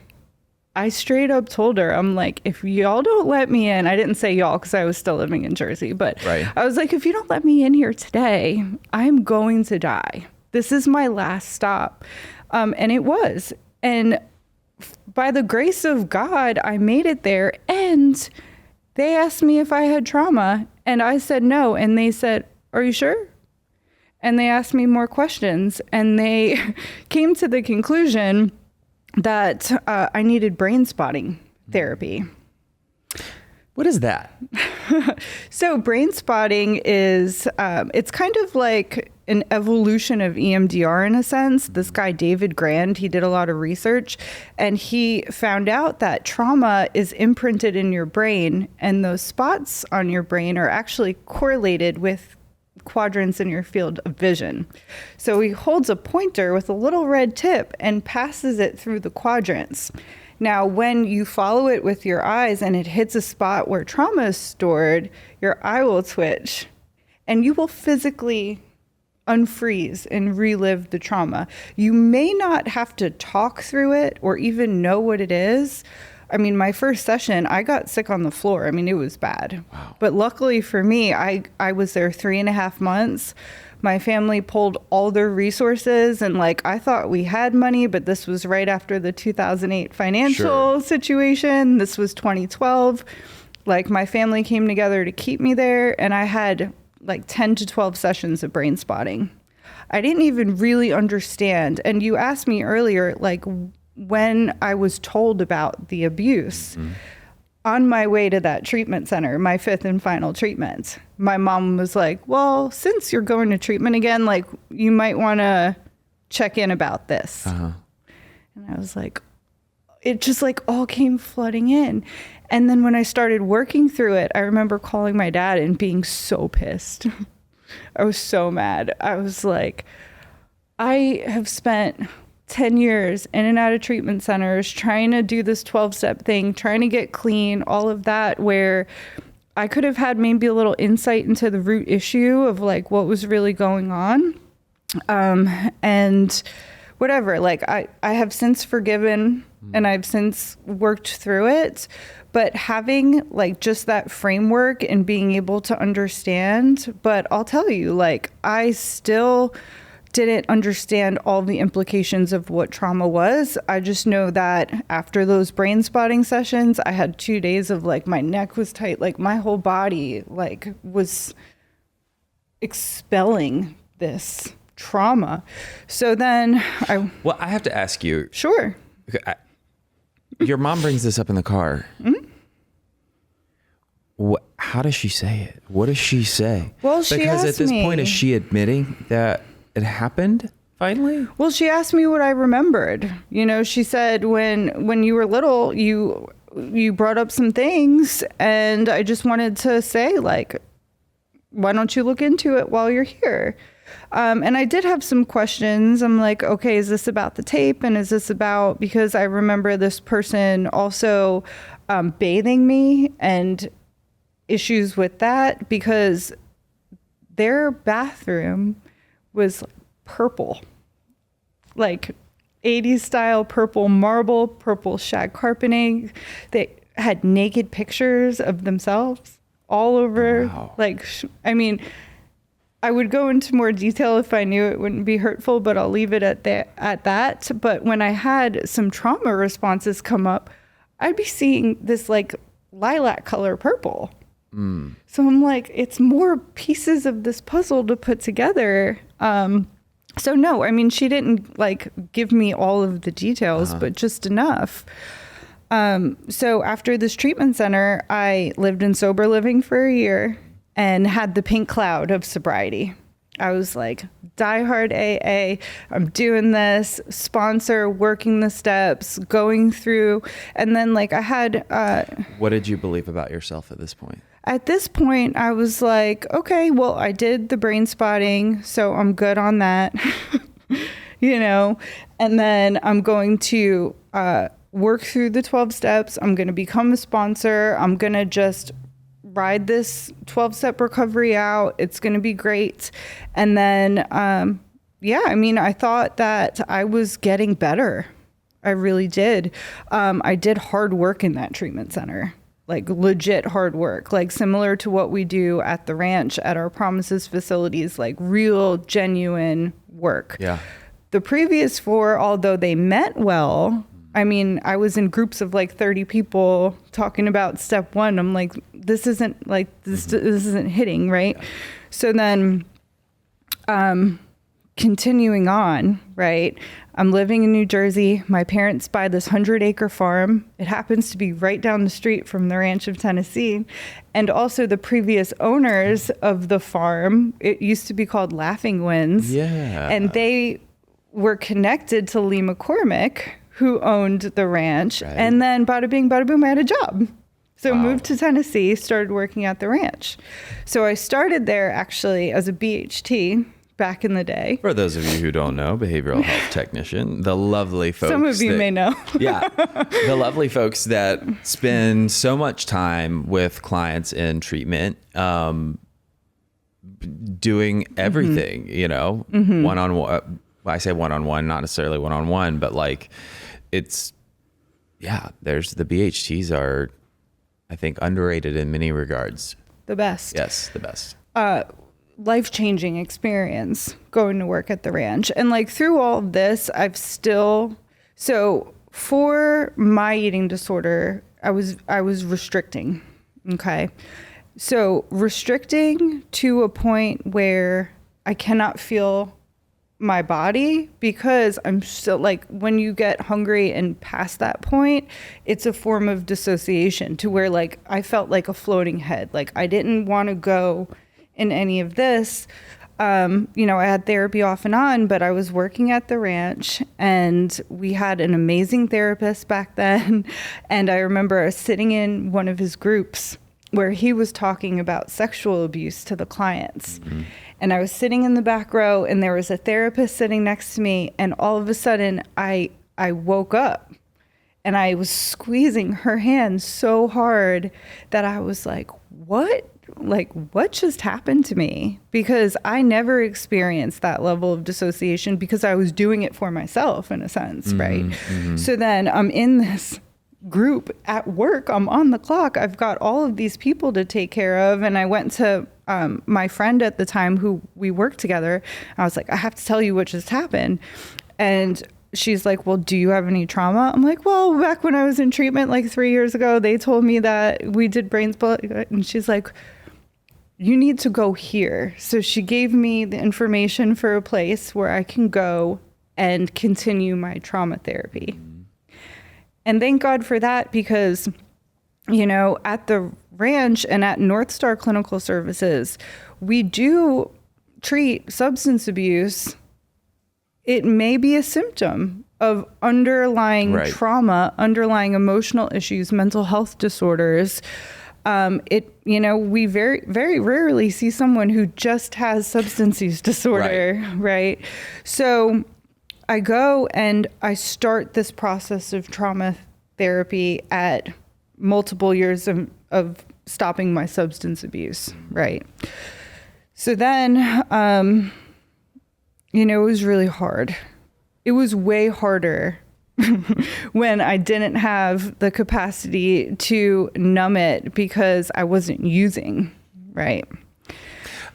I straight up told her, I'm like, if y'all don't let me in, I didn't say y'all because I was still living in Jersey, but right. I was like, if you don't let me in here today, I'm going to die. This is my last stop. And it was. And by the grace of God, I made it there. And they asked me if I had trauma, and I said no. And they said, are you sure? And they asked me more questions, and they came to the conclusion that I needed brain spotting therapy. What is that? So brain spotting is, it's kind of like an evolution of EMDR in a sense. This guy, David Grand, he did a lot of research, and he found out that trauma is imprinted in your brain, and those spots on your brain are actually correlated with quadrants in your field of vision. So he holds a pointer with a little red tip and passes it through the quadrants. Now, when you follow it with your eyes and it hits a spot where trauma is stored, your eye will twitch, and you will physically unfreeze and relive the trauma. You may not have to talk through it or even know what it is. I mean, my first session, I got sick on the floor. I mean, it was bad. Wow. But luckily for me, I was there 3.5 months. My family pulled all their resources, and like, I thought we had money, but this was right after the 2008 financial situation. This was 2012. Like, my family came together to keep me there, and I had like 10 to 12 sessions of brain spotting. I didn't even really understand. And you asked me earlier, like, when I was told about the abuse, on my way to that treatment center, my 5th and final treatment, my mom was like, well, since you're going to treatment again, like, you might want to check in about this. And I was like, it just like all came flooding in. And then when I started working through it, I remember calling my dad and being so pissed. I was so mad. I was like, I have spent 10 years in and out of treatment centers trying to do this 12-step thing, trying to get clean, all of that, where I could have had maybe a little insight into the root issue of like what was really going on. And whatever, like I have since forgiven and I've since worked through it, but having like just that framework and being able to understand. But I'll tell you, like, I still didn't understand all the implications of what trauma was. I just know that after those brain spotting sessions, I had 2 days of like my neck was tight, like my whole body like was expelling this trauma. So then Well, I have to ask you. Sure. Okay, your mom brings this up in the car. Mm-hmm. How does she say it? What does she say? Well, she because asked at this me, point, is she admitting that it happened finally? Well, she asked me what I remembered. You know, she said when you were little, you brought up some things, and I just wanted to say, like, why don't you look into it while you're here? And I did have some questions. I'm like, okay, is this about the tape? And is this about, because I remember this person also bathing me, and issues with that because their bathroom was purple, like 80s style purple marble, purple shag carpeting. They had naked pictures of themselves all over. Wow. Like, I mean, I would go into more detail if I knew it wouldn't be hurtful, but I'll leave it at that. But when I had some trauma responses come up, I'd be seeing this like lilac color purple. So I'm like, it's more pieces of this puzzle to put together. So no, I mean, she didn't like give me all of the details, but just enough. So after this treatment center, I lived in sober living for a year and had the pink cloud of sobriety. I was like, diehard AA, I'm doing this, sponsor, working the steps, going through. And then like I had... what did you believe about yourself at this point? At this point, I was like, okay, well, I did the brain spotting, so I'm good on that, you know, and then I'm going to work through the 12 steps. I'm going to become a sponsor. I'm going to just ride this 12-step recovery out. It's going to be great. And then, yeah, I mean, I thought that I was getting better. I really did. I did hard work in that treatment center. Like legit hard work, like similar to what we do at the ranch at our Promises facilities, like real genuine work. Yeah. The previous 4, although they meant well, I mean, I was in groups of like 30 people talking about step 1. I'm like, this isn't like, this isn't hitting, right? Yeah. So then, continuing on, right? I'm living in New Jersey. My parents buy this 100-acre farm. It happens to be right down the street from the ranch of Tennessee. And also the previous owners of the farm, it used to be called Laughing Winds. Yeah. And they were connected to Lee McCormick, who owned the ranch. Right. And then bada bing, bada boom, I had a job. So wow. Moved to Tennessee, started working at the ranch. So I started there actually as a BHT back in the day. For those of you who don't know, behavioral health technician, the lovely folks. Some of you may know. Yeah. The lovely folks that spend so much time with clients in treatment, doing everything, you know, one-on-one. I say one-on-one, not necessarily one-on-one, but like it's, yeah, there's the BHTs are, I think, underrated in many regards. The best. Yes, the best. Life-changing experience going to work at the ranch. And like through all of this, I've still, so for my eating disorder, I was restricting. Okay. So restricting to a point where I cannot feel my body because I'm still like, when you get hungry and past that point, it's a form of dissociation to where like I felt like a floating head. Like I didn't want to go in any of this. You know, I had therapy off and on, but I was working at the ranch and we had an amazing therapist back then. And I remember sitting in one of his groups where he was talking about sexual abuse to the clients. Mm-hmm. And I was sitting in the back row and there was a therapist sitting next to me. And all of a sudden I woke up and I was squeezing her hand so hard that I was like, what just happened to me? Because I never experienced that level of dissociation because I was doing it for myself in a sense, right? Mm-hmm. So then I'm in this group at work, I'm on the clock, I've got all of these people to take care of, and I went to my friend at the time who we worked together. I was like, I have to tell you what just happened. And she's like, well, do you have any trauma? I'm like, well, back when I was in treatment like 3 years ago, they told me that we did brains. And she's like, you need to go here. So she gave me the information for a place where I can go and continue my trauma therapy. And thank God for that, because, you know, at the ranch and at NorthStar Clinical Services, we do treat substance abuse. It may be a symptom of underlying trauma, underlying emotional issues, mental health disorders. We very, very rarely see someone who just has substance use disorder, right? So I go and I start this process of trauma therapy at multiple years of stopping my substance abuse, right? So then, it was really hard. It was way harder when I didn't have the capacity to numb it because I wasn't using, right?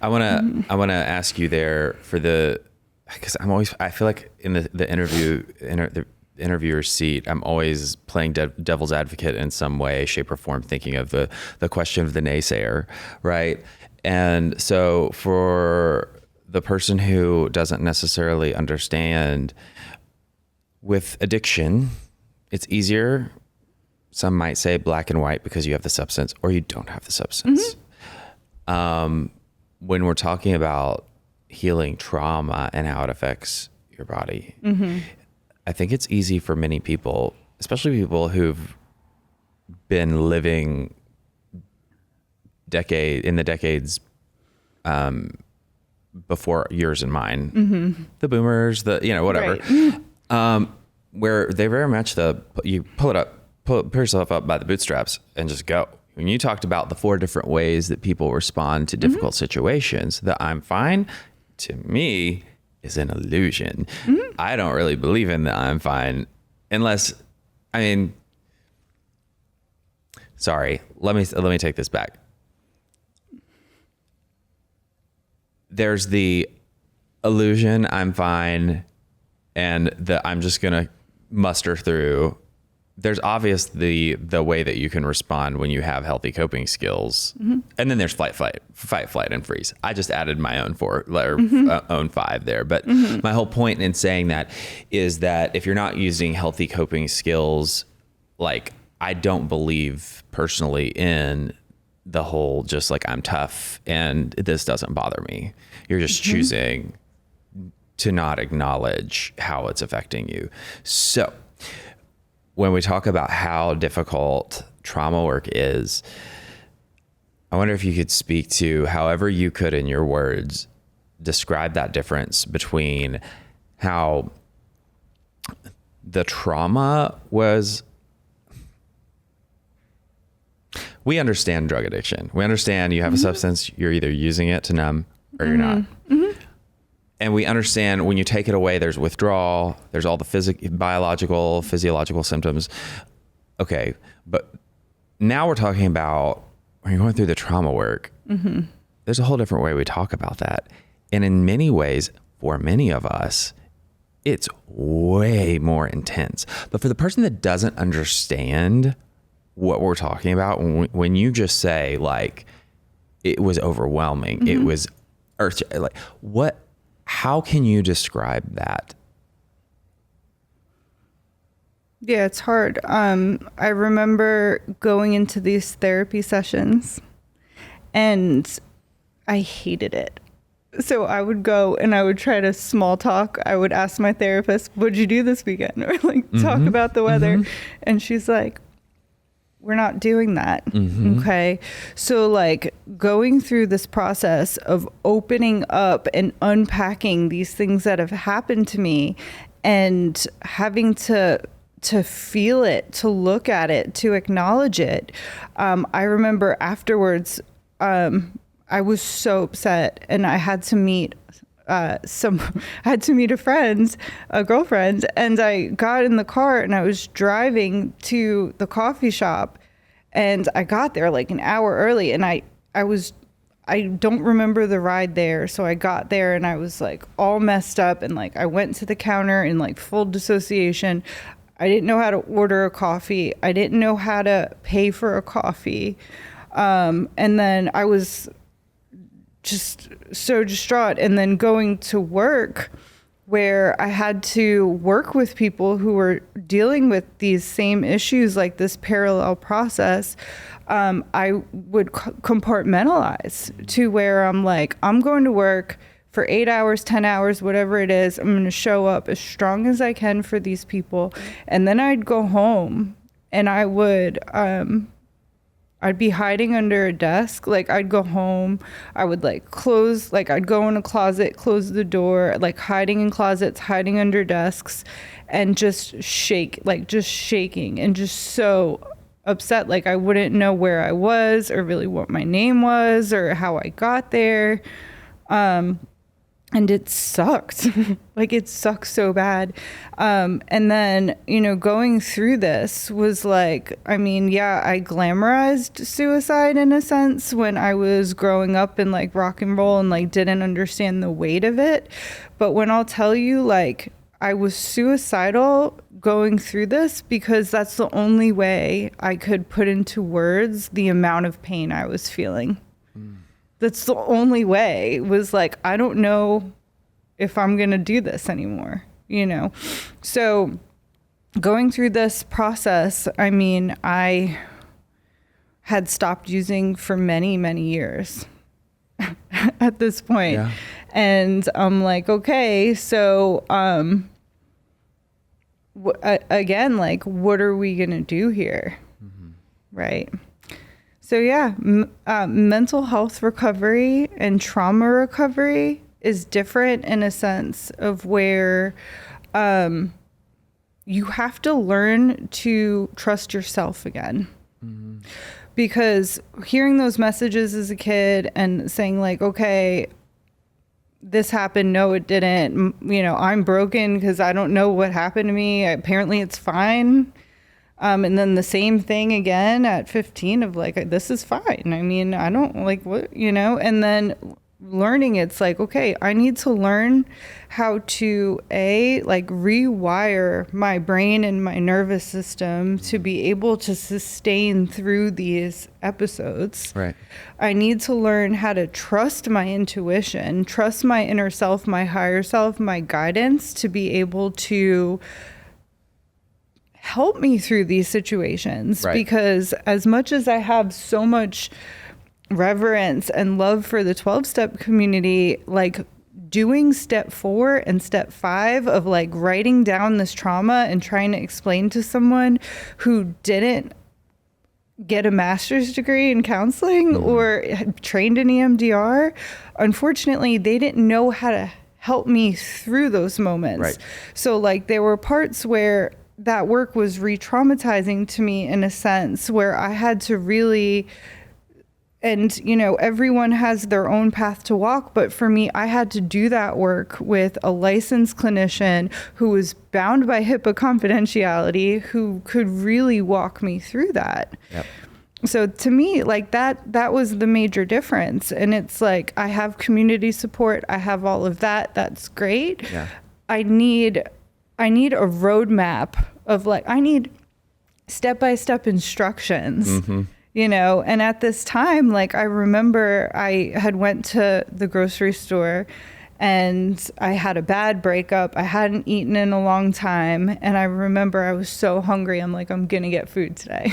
I want to ask you there because I feel like in the interviewer's seat, I'm always playing devil's advocate in some way, shape, or form, thinking of the question of the naysayer, right? And so for the person who doesn't necessarily understand, with addiction, it's easier, some might say, black and white, because you have the substance or you don't have the substance. When we're talking about healing trauma and how it affects your body, I think it's easy for many people, especially people who've been living in the decades before yours and mine, the boomers, whatever. Right. Where they very much you pull yourself up by the bootstraps and just go. When you talked about the 4 different ways that people respond to difficult situations, the I'm fine, to me, is an illusion. I don't really believe in the I'm fine unless, sorry, let me take this back. There's the illusion I'm fine and the I'm just going to muster through. There's obviously the way that you can respond when you have healthy coping skills. And then there's fight, flight, and freeze. I just added my own 5 there. But my whole point in saying that is that if you're not using healthy coping skills, like, I don't believe personally in the whole just like I'm tough and this doesn't bother me. You're just choosing to not acknowledge how it's affecting you. So when we talk about how difficult trauma work is, I wonder if you could speak to, however you could in your words, describe that difference between how the trauma was. We understand drug addiction. We understand you have a substance, you're either using it to numb or you're not. And we understand when you take it away, there's withdrawal, there's all the biological, physiological symptoms. Okay, but now we're talking about when you're going through the trauma work, there's a whole different way we talk about that. And in many ways, for many of us, it's way more intense. But for the person that doesn't understand what we're talking about, when you just say, like, it was overwhelming, it was earth, like, how can you describe that? Yeah, it's hard. I remember going into these therapy sessions and I hated it. So I would go and I would try to small talk. I would ask my therapist, what'd you do this weekend? Or like talk about the weather. And she's like, we're not doing that. Okay. So like going through this process of opening up and unpacking these things that have happened to me and having to feel it, to look at it, to acknowledge it. I remember afterwards, I was so upset and I had to meet a girlfriend, and I got in the car and I was driving to the coffee shop, and I got there like an hour early, and I I don't remember the ride there. So I got there and I was like all messed up, and like I went to the counter in like full dissociation. I didn't know how to order a coffee. I didn't know how to pay for a coffee. And then I was just so distraught. And then going to work, where I had to work with people who were dealing with these same issues, like this parallel process, I would compartmentalize to where I'm like, I'm going to work for 8 hours, 10 hours, whatever it is. I'm going to show up as strong as I can for these people. And then I'd go home and I would, I'd be hiding under a desk. Like I'd go home, I would like close, like I'd go in a closet, close the door, like hiding in closets, hiding under desks, and just shake, like just shaking and just so upset. Like I wouldn't know where I was or really what my name was or how I got there. And it sucked. Like it sucked so bad. And then, you know, going through this was like, I mean, yeah, I glamorized suicide in a sense when I was growing up in like rock and roll and like didn't understand the weight of it. But when I'll tell you, like, I was suicidal going through this because that's the only way I could put into words the amount of pain I was feeling. That's the only way, was like, I don't know if I'm going to do this anymore, you know? So going through this process, I mean, I had stopped using for many, many years at this point. Yeah. And I'm like, okay, so, again, like, what are we going to do here? Mm-hmm. Right? So yeah, mental health recovery and trauma recovery is different in a sense of where you have to learn to trust yourself again. Mm-hmm. Because hearing those messages as a kid and saying like, okay, this happened, no, it didn't, you know, I'm broken because I don't know what happened to me. Apparently it's fine. And then the same thing again at 15 of like, this is fine. I mean, I don't like what, you know, and then learning, it's like, okay, I need to learn how to like rewire my brain and my nervous system to be able to sustain through these episodes. Right. I need to learn how to trust my intuition, trust my inner self, my higher self, my guidance to be able to help me through these situations. Right. Because as much as I have so much reverence and love for the 12-step community, like doing step 4 and step 5 of like writing down this trauma and trying to explain to someone who didn't get a master's degree in counseling or trained in EMDR, unfortunately, they didn't know how to help me through those moments. Right. So like there were parts where that work was re-traumatizing to me in a sense where I had to really, and you know, everyone has their own path to walk, but for me, I had to do that work with a licensed clinician who was bound by HIPAA confidentiality, who could really walk me through that. Yep. So to me, like that was the major difference. And it's like, I have community support. I have all of that. That's great. Yeah. I need a roadmap of like, I need step-by-step instructions, you know? And at this time, like I remember I had went to the grocery store and I had a bad breakup. I hadn't eaten in a long time. And I remember I was so hungry. I'm like, I'm going to get food today,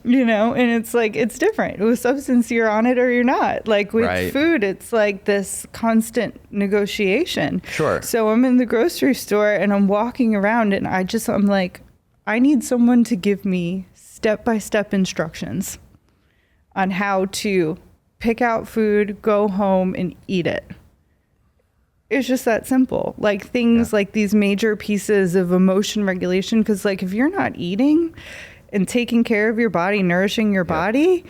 you know? And it's like, it's different. With substance, you're on it or you're not. Like with food, it's like this constant negotiation. Sure. So I'm in the grocery store and I'm walking around and I'm like, I need someone to give me step-by-step instructions on how to pick out food, go home and eat it. It's just that simple. Like things like these major pieces of emotion regulation. Cause like if you're not eating and taking care of your body, nourishing your body,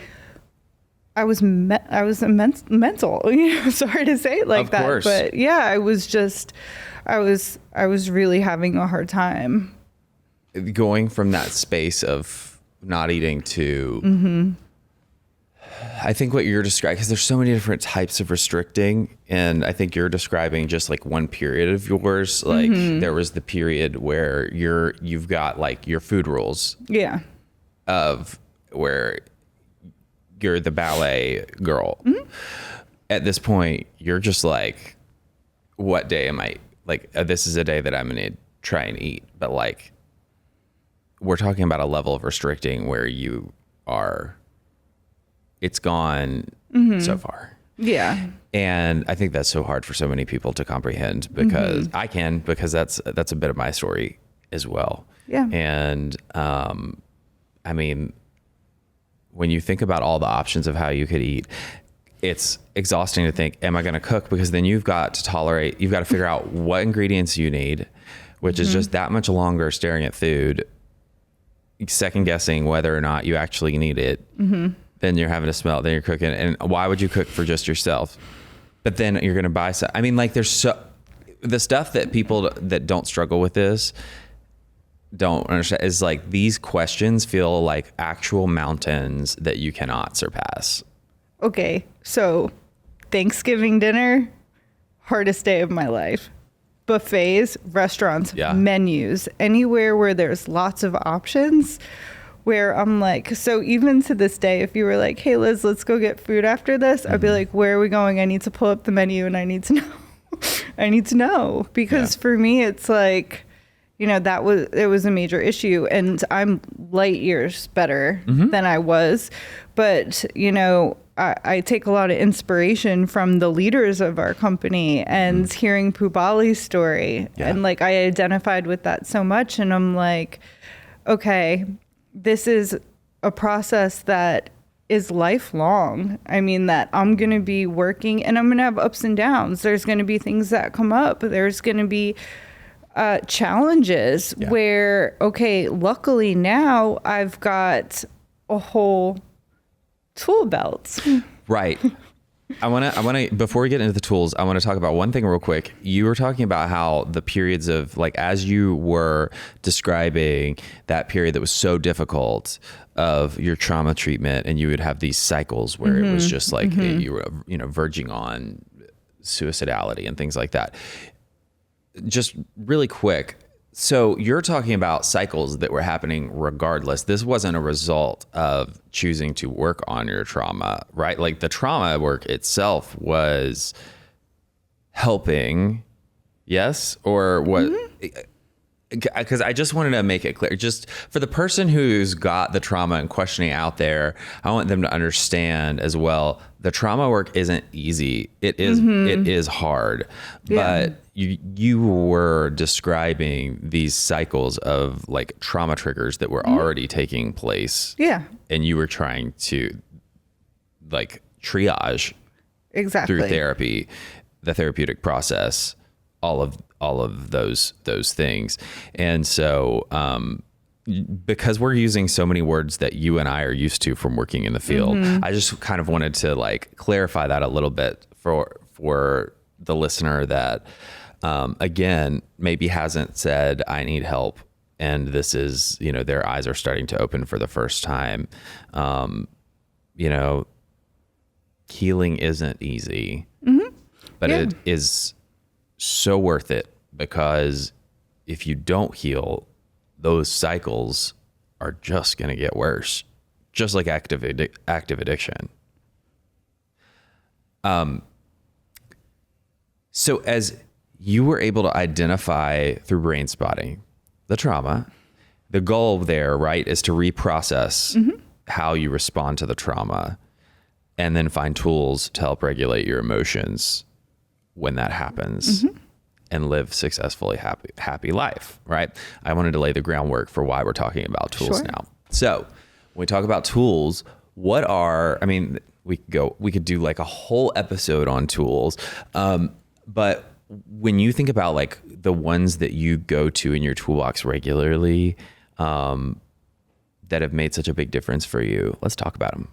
I was mental, you know, sorry to say it like of that, course. But yeah, I was really having a hard time. Going from that space of not eating to I think what you're describing, because there's so many different types of restricting, and I think you're describing just like one period of yours. Like there was the period where you've got like your food rules. Yeah. Of where you're the ballet girl. At this point, you're just like, what day am I, like, this is a day that I'm going to try and eat. But like, we're talking about a level of restricting where it's gone so far. Yeah. And I think that's so hard for so many people to comprehend, because because that's a bit of my story as well. Yeah. And, I mean, when you think about all the options of how you could eat, it's exhausting to think, am I going to cook? Because then you've got to figure out what ingredients you need, which is just that much longer staring at food, second guessing whether or not you actually need it. Then you're having to smell it, then you're cooking. And why would you cook for just yourself? But then you're going to buy some. I mean, like the stuff that people that don't struggle with this don't understand is like, these questions feel like actual mountains that you cannot surpass. Okay, so Thanksgiving dinner, hardest day of my life. Buffets, restaurants, menus, anywhere where there's lots of options, where I'm like, so even to this day, if you were like, hey Liz, let's go get food after this, I'd be like, where are we going? I need to pull up the menu and I need to know. I need to know, because for me, it's like, you know, it was a major issue, and I'm light years better than I was. But, you know, I take a lot of inspiration from the leaders of our company and hearing Pubali's story. And like, I identified with that so much, and I'm like, okay, this is a process that is lifelong. I mean, that I'm going to be working, and I'm going to have ups and downs. There's going to be things that come up. There's going to be challenges where, okay, luckily now I've got a whole tool belt. Right. I want to, before we get into the tools, I want to talk about one thing real quick. You were talking about how the periods of, like, as you were describing that period that was so difficult of your trauma treatment, and you would have these cycles where it was just like you were, you know, verging on suicidality and things like that. Just really quick. So you're talking about cycles that were happening regardless. This wasn't a result of choosing to work on your trauma, right? Like, the trauma work itself was helping, yes? Or what? Because I just wanted to make it clear, just for the person who's got the trauma and questioning out there, I want them to understand as well, the trauma work isn't easy. It is hard, but you were describing these cycles of like trauma triggers that were already taking place. Yeah. And you were trying to like triage through therapy, the therapeutic process, all of those things. And so, because we're using so many words that you and I are used to from working in the field, I just kind of wanted to like clarify that a little bit for the listener that, again, maybe hasn't said, I need help. And this is, you know, their eyes are starting to open for the first time. You know, healing isn't easy, but it is so worth it, because if you don't heal, those cycles are just going to get worse, just like active addiction. So as you were able to identify through brain spotting the trauma, the goal there, right, is to reprocess how you respond to the trauma, and then find tools to help regulate your emotions when that happens, and live successfully happy life, right? I wanted to lay the groundwork for why we're talking about tools now. So when we talk about tools, we could do like a whole episode on tools. But when you think about like the ones that you go to in your toolbox regularly, that have made such a big difference for you, let's talk about them.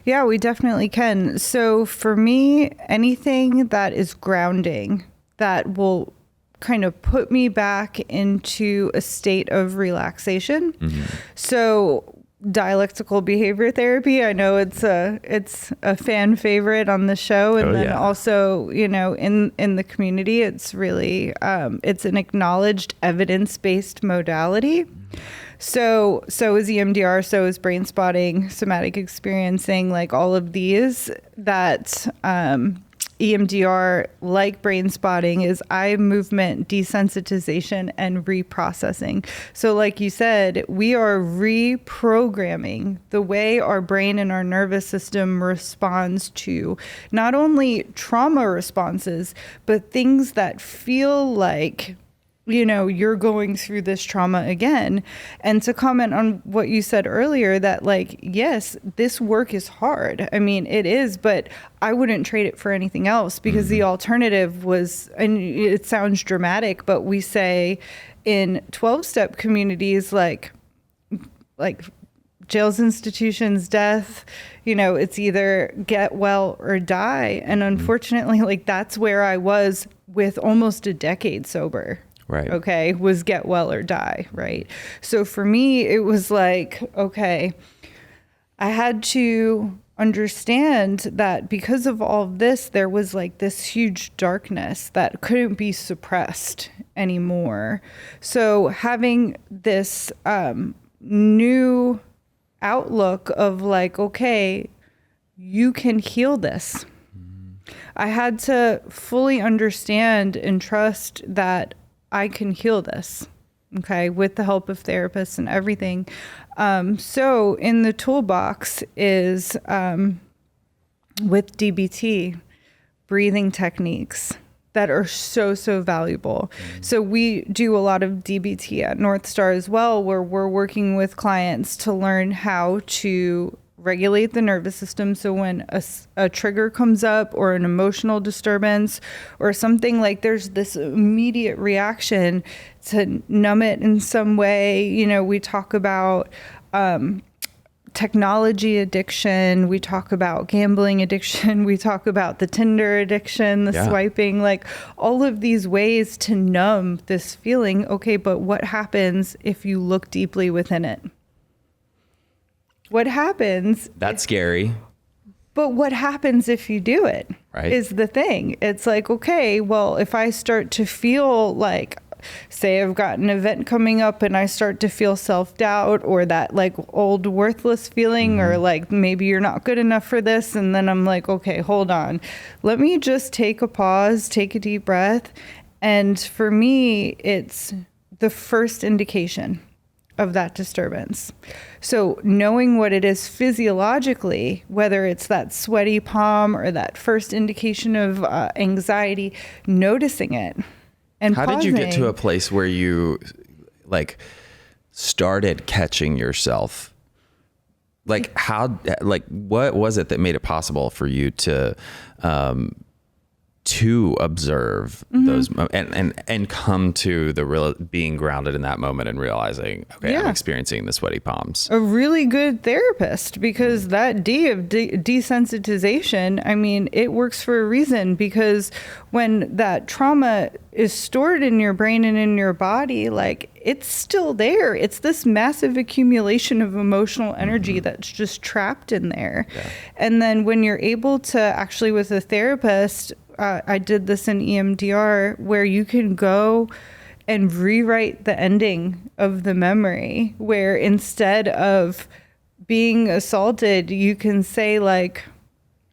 Yeah, we definitely can. So for me, anything that is grounding, that will kind of put me back into a state of relaxation. So dialectical behavior therapy. I know it's a fan favorite on the show, and then also, you know, in the community, it's really it's an acknowledged evidence-based modality. So is EMDR, so is brain spotting, somatic experiencing, like all of these that EMDR, like brain spotting, is eye movement desensitization and reprocessing. So like you said, we are reprogramming the way our brain and our nervous system responds to not only trauma responses, but things that feel like, you know, you're going through this trauma again. And to comment on what you said earlier, that like, yes, this work is hard. I mean, it is, but I wouldn't trade it for anything else, because the alternative was, and it sounds dramatic, but we say in 12-step communities, like jails, institutions, death, you know, it's either get well or die. And unfortunately, like that's where I was with almost a decade sober. Right. Okay. Was get well or die. Right. So for me, it was like, okay, I had to understand that because of all of this, there was like this huge darkness that couldn't be suppressed anymore. So having this new outlook of like, okay, you can heal this. I had to fully understand and trust that I can heal this, okay, with the help of therapists and everything. So in the toolbox is with DBT, breathing techniques that are so valuable. So we do a lot of DBT at NorthStar as well, where we're working with clients to learn how to regulate the nervous system. So when a trigger comes up or an emotional disturbance or something, like there's this immediate reaction to numb it in some way. You know, we talk about technology addiction, we talk about gambling addiction, we talk about the Tinder addiction, the swiping, like all of these ways to numb this feeling. Okay, but what happens if you look deeply within it? What happens? That's scary. But what happens if you do it? Right. Is the thing. It's like, okay, well, if I start to feel like, say I've got an event coming up and I start to feel self-doubt or that like old worthless feeling, or like maybe you're not good enough for this. And then I'm like, okay, hold on. Let me just take a pause, take a deep breath. And for me, it's the first indication of that disturbance. So knowing what it is physiologically, whether it's that sweaty palm or that first indication of anxiety, noticing it and How pausing. did you get to a place where you like started catching yourself? Like what was it that made it possible for you to observe those and come to the real being grounded in that moment and realizing, okay, I'm experiencing the sweaty palms? A really good therapist, because that D of desensitization, I mean, it works for a reason, because when that trauma is stored in your brain and in your body, like it's still there. It's this massive accumulation of emotional energy that's just trapped in there. Yeah. And then when you're able to actually, with a therapist, I did this in EMDR, where you can go and rewrite the ending of the memory, where instead of being assaulted, you can say like,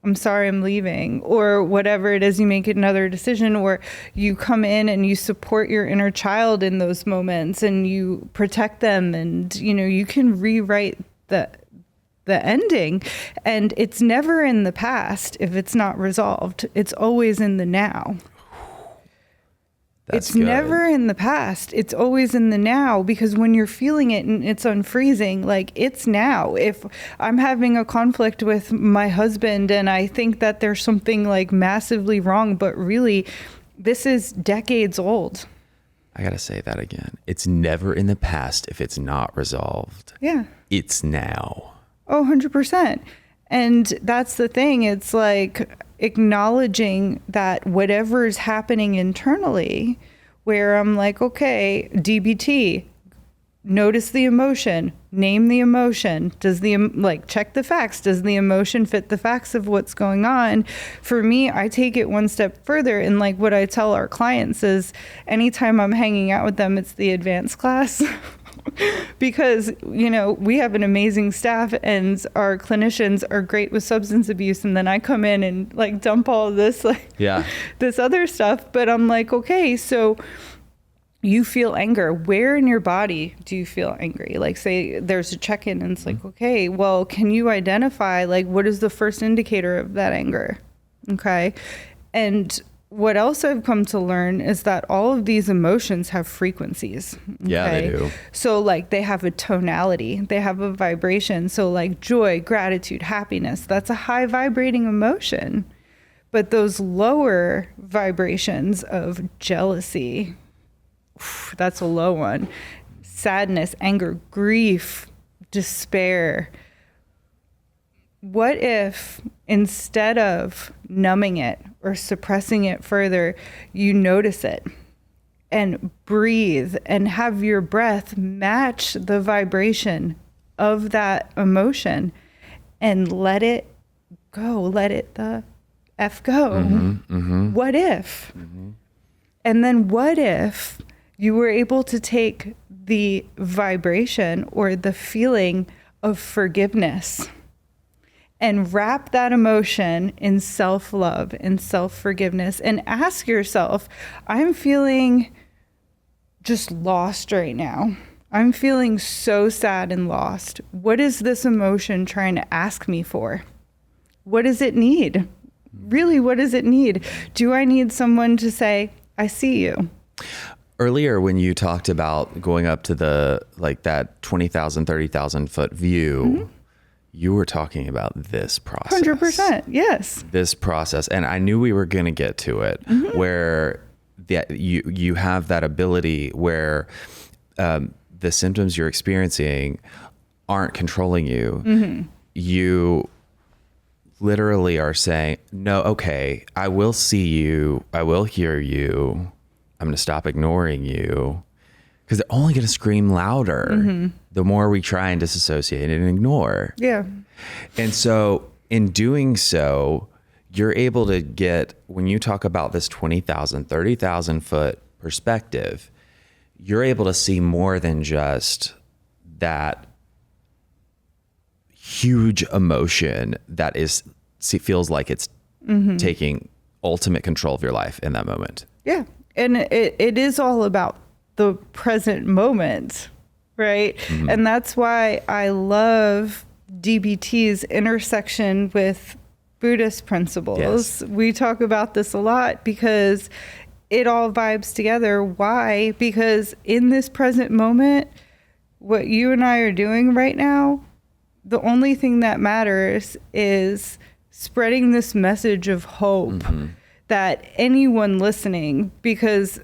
I'm sorry, I'm leaving, or whatever it is, you make another decision, or you come in and you support your inner child in those moments and you protect them, and, you know, you can rewrite the ending. And it's never in the past if it's not resolved. It's always in the now. That's it's good. Never in the past. It's always in the now, because when you're feeling it and it's unfreezing, like it's now. If I'm having a conflict with my husband and I think that there's something like massively wrong, but really this is decades old. I gotta say that again. It's never in the past if it's not resolved. Yeah. It's now. Oh, 100%. And that's the thing. It's like acknowledging that whatever is happening internally, where I'm like, okay, DBT, notice the emotion, name the emotion. Does check the facts? Does the emotion fit the facts of what's going on? For me, I take it one step further. And like what I tell our clients is anytime I'm hanging out with them, it's the advanced class. Because, we have an amazing staff and our clinicians are great with substance abuse. And then I come in and like dump all of this, this other stuff. But I'm like, okay, so you feel anger. Where in your body do you feel angry? Like say there's a check-in and it's like, okay, well, can you identify like what is the first indicator of that anger? Okay. And what else I've come to learn is that all of these emotions have frequencies. Okay? Yeah, they do. So like they have a tonality, they have a vibration. So like joy, gratitude, happiness, that's a high vibrating emotion. But those lower vibrations of jealousy, that's a low one. Sadness, anger, grief, despair. What if instead of numbing it or suppressing it further, you notice it and breathe and have your breath match the vibration of that emotion and let it go, let it the F go. What if? And then what if you were able to take the vibration or the feeling of forgiveness and wrap that emotion in self-love and self-forgiveness and ask yourself, I'm feeling just lost right now. I'm feeling so sad and lost. What is this emotion trying to ask me for? What does it need? Really, what does it need? Do I need someone to say, I see you? Earlier, when you talked about going up to that 20,000, 30,000 foot view, you were talking about this process. 100%. Yes. This process. And I knew we were going to get to it where you have that ability where the symptoms you're experiencing aren't controlling you. You literally are saying, no, okay, I will see you. I will hear you. I'm going to stop ignoring you. Because they're only going to scream louder the more we try and disassociate and ignore. Yeah. And so in doing so, you're able to get, when you talk about this 20,000, 30,000 foot perspective, you're able to see more than just that huge emotion that feels like it's taking ultimate control of your life in that moment. Yeah. And it is all about the present moment, right? And that's why I love DBT's intersection with Buddhist principles. Yes. We talk about this a lot because it all vibes together. Why? Because in this present moment, what you and I are doing right now, the only thing that matters is spreading this message of hope that anyone listening, because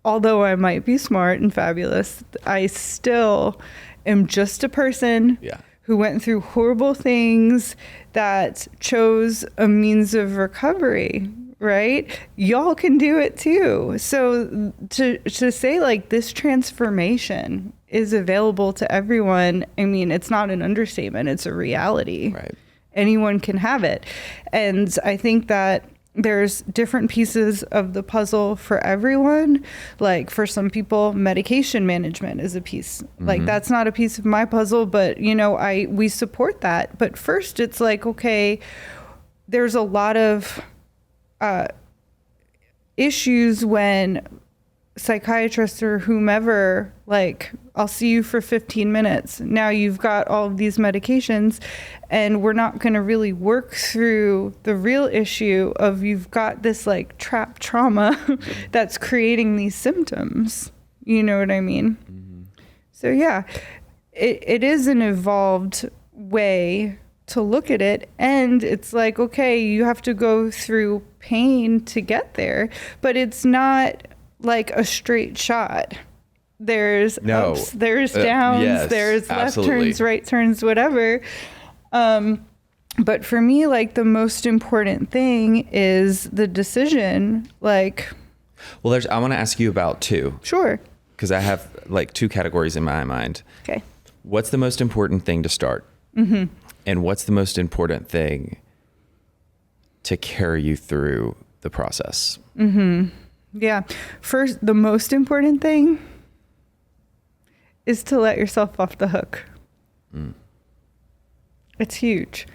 although I might be smart and fabulous, I still am just a person who went through horrible things that chose a means of recovery, right? Y'all can do it too. So to say like this transformation is available to everyone, I mean, it's not an understatement, it's a reality. Right. Anyone can have it. And I think that there's different pieces of the puzzle for everyone. Like for some people, medication management is a piece. Like that's not a piece of my puzzle, but we support that. But first it's like, okay, there's a lot of issues when psychiatrists or whomever, like, I'll see you for 15 minutes. Now you've got all of these medications and we're not going to really work through the real issue of you've got this like trapped trauma that's creating these symptoms. You know what I mean? So yeah, it is an evolved way to look at it. And it's like, okay, you have to go through pain to get there, but it's not like a straight shot. There's ups, there's downs, there's left turns, right turns, whatever. But for me, like the most important thing is the decision. Like, well, I want to ask you about two. Sure. because I have like 2 categories in my mind. Okay. What's the most important thing to start? Mm-hmm. And what's the most important thing to carry you through the process? Mm-hmm. Yeah. First, the most important thing is to let yourself off the hook. It's huge.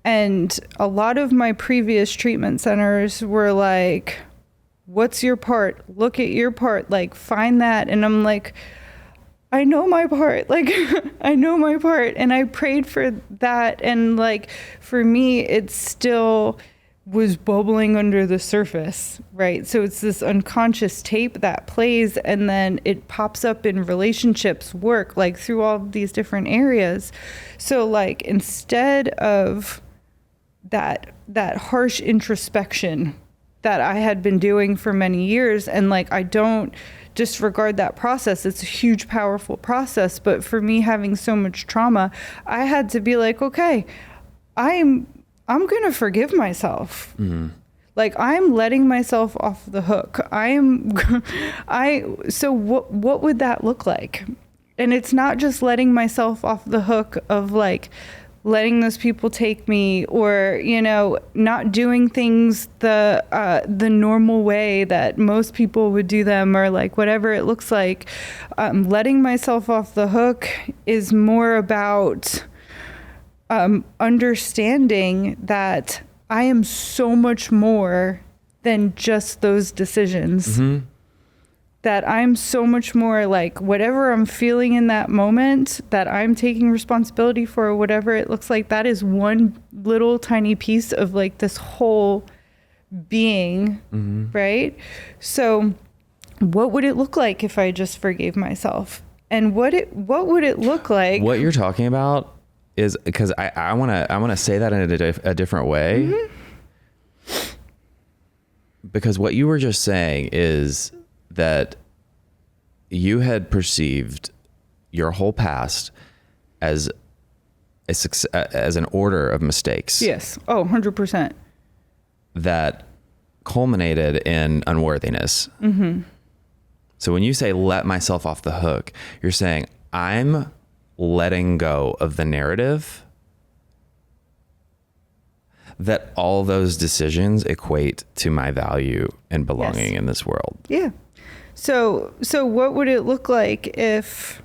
And a lot of my previous treatment centers were like, what's your part? Look at your part. Like, find that. And I'm like, I know my part. Like, I know my part. And I prayed for that. And like, for me, it still was bubbling under the surface, right? So it's this unconscious tape that plays, and then it pops up in relationships, work, like through all of these different areas. So like, instead of that harsh introspection that I had been doing for many years, and like, I don't disregard that process. It's a huge, powerful process. But for me, having so much trauma, I had to be like, okay, I'm going to forgive myself. Mm-hmm. Like, I'm letting myself off the hook. So what would that look like? And it's not just letting myself off the hook of like letting those people take me, or, you know, not doing things the normal way that most people would do them, or like whatever it looks like. Letting myself off the hook is more about understanding that I am so much more than just those decisions. Mm-hmm. That I'm so much more like whatever I'm feeling in that moment, that I'm taking responsibility for, whatever it looks like. That is one little tiny piece of like this whole being, mm-hmm. right? So what would it look like if I just forgave myself? And what would it look like? What you're talking about is, because I want to say that in a different way. Mm-hmm. Because what you were just saying is that you had perceived your whole past as an order of mistakes. Yes. Oh, 100%. That culminated in unworthiness. Mm-hmm. So when you say let myself off the hook, you're saying I'm letting go of the narrative that all those decisions equate to my value and belonging in this world. Yeah. So what would it look like if,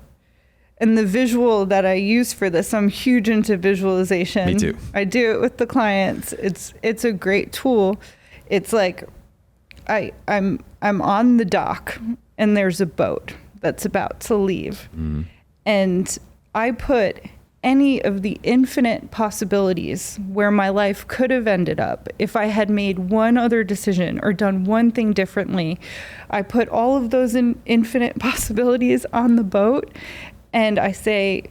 and the visual that I use for this, I'm huge into visualization. Me too. I do it with the clients. It's a great tool. It's like I'm on the dock and there's a boat that's about to leave. Mm. And I put any of the infinite possibilities where my life could have ended up if I had made one other decision or done one thing differently. I put all of those infinite possibilities on the boat and I say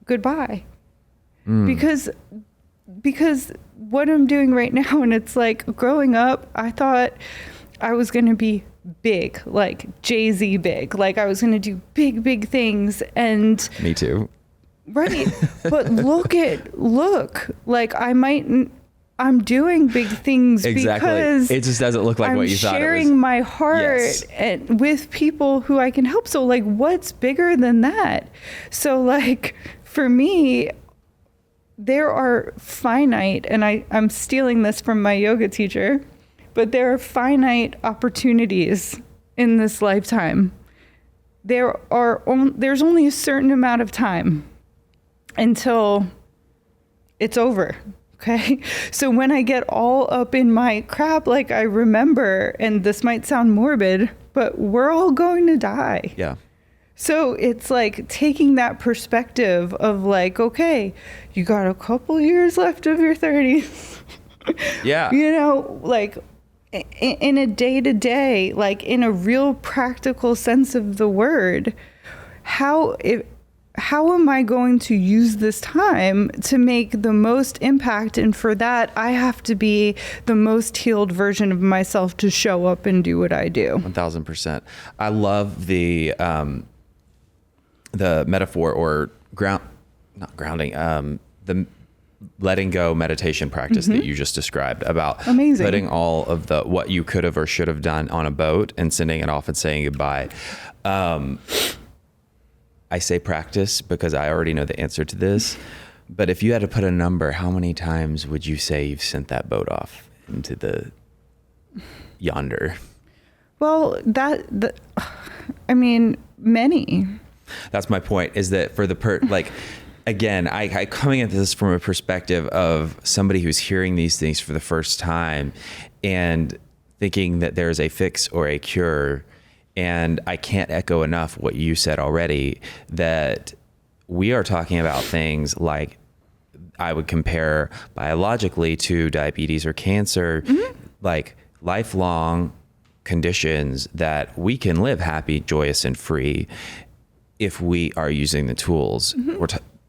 goodbye. Because what I'm doing right now, and it's like growing up, I thought I was going to be big, like Jay-Z big, like I was going to do big things. And me too. Right. But look, like I'm doing big things because it just doesn't look like what you thought it was. I'm sharing my heart and with people who I can help. So like, what's bigger than that? So like, for me, there are finite, and I'm stealing this from my yoga teacher, but there are finite opportunities in this lifetime. There's only a certain amount of time until it's over. Okay. So when I get all up in my crap, like I remember, and this might sound morbid, but we're all going to die. Yeah. So it's like taking that perspective of like, okay, you got a couple years left of your 30s. Yeah. You know, like in a day-to-day, like in a real practical sense of the word, how am I going to use this time to make the most impact? And for that, I have to be the most healed version of myself to show up and do what I do. 1000%. I love the metaphor or the letting go meditation practice that you just described about putting all of what you could have or should have done on a boat and sending it off and saying goodbye. I say practice because I already know the answer to this. But if you had to put a number, how many times would you say you've sent that boat off into the yonder? Well, I mean, many. That's my point, is that for the again, I coming at this from a perspective of somebody who's hearing these things for the first time and thinking that there's a fix or a cure. And I can't echo enough what you said already, that we are talking about things like I would compare biologically to diabetes or cancer, like lifelong conditions that we can live happy, joyous, and free if we are using the tools.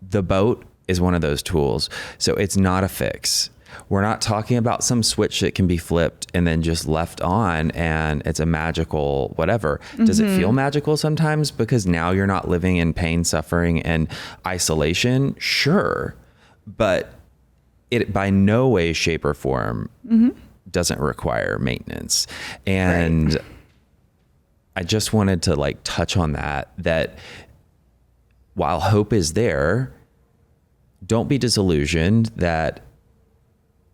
The boat is one of those tools. So it's not a fix. We're not talking about some switch that can be flipped and then just left on and it's a magical whatever. Does it feel magical sometimes because now you're not living in pain, suffering, and isolation? Sure. But it by no way, shape, or form doesn't require maintenance. And I just wanted to touch on that while hope is there, don't be disillusioned that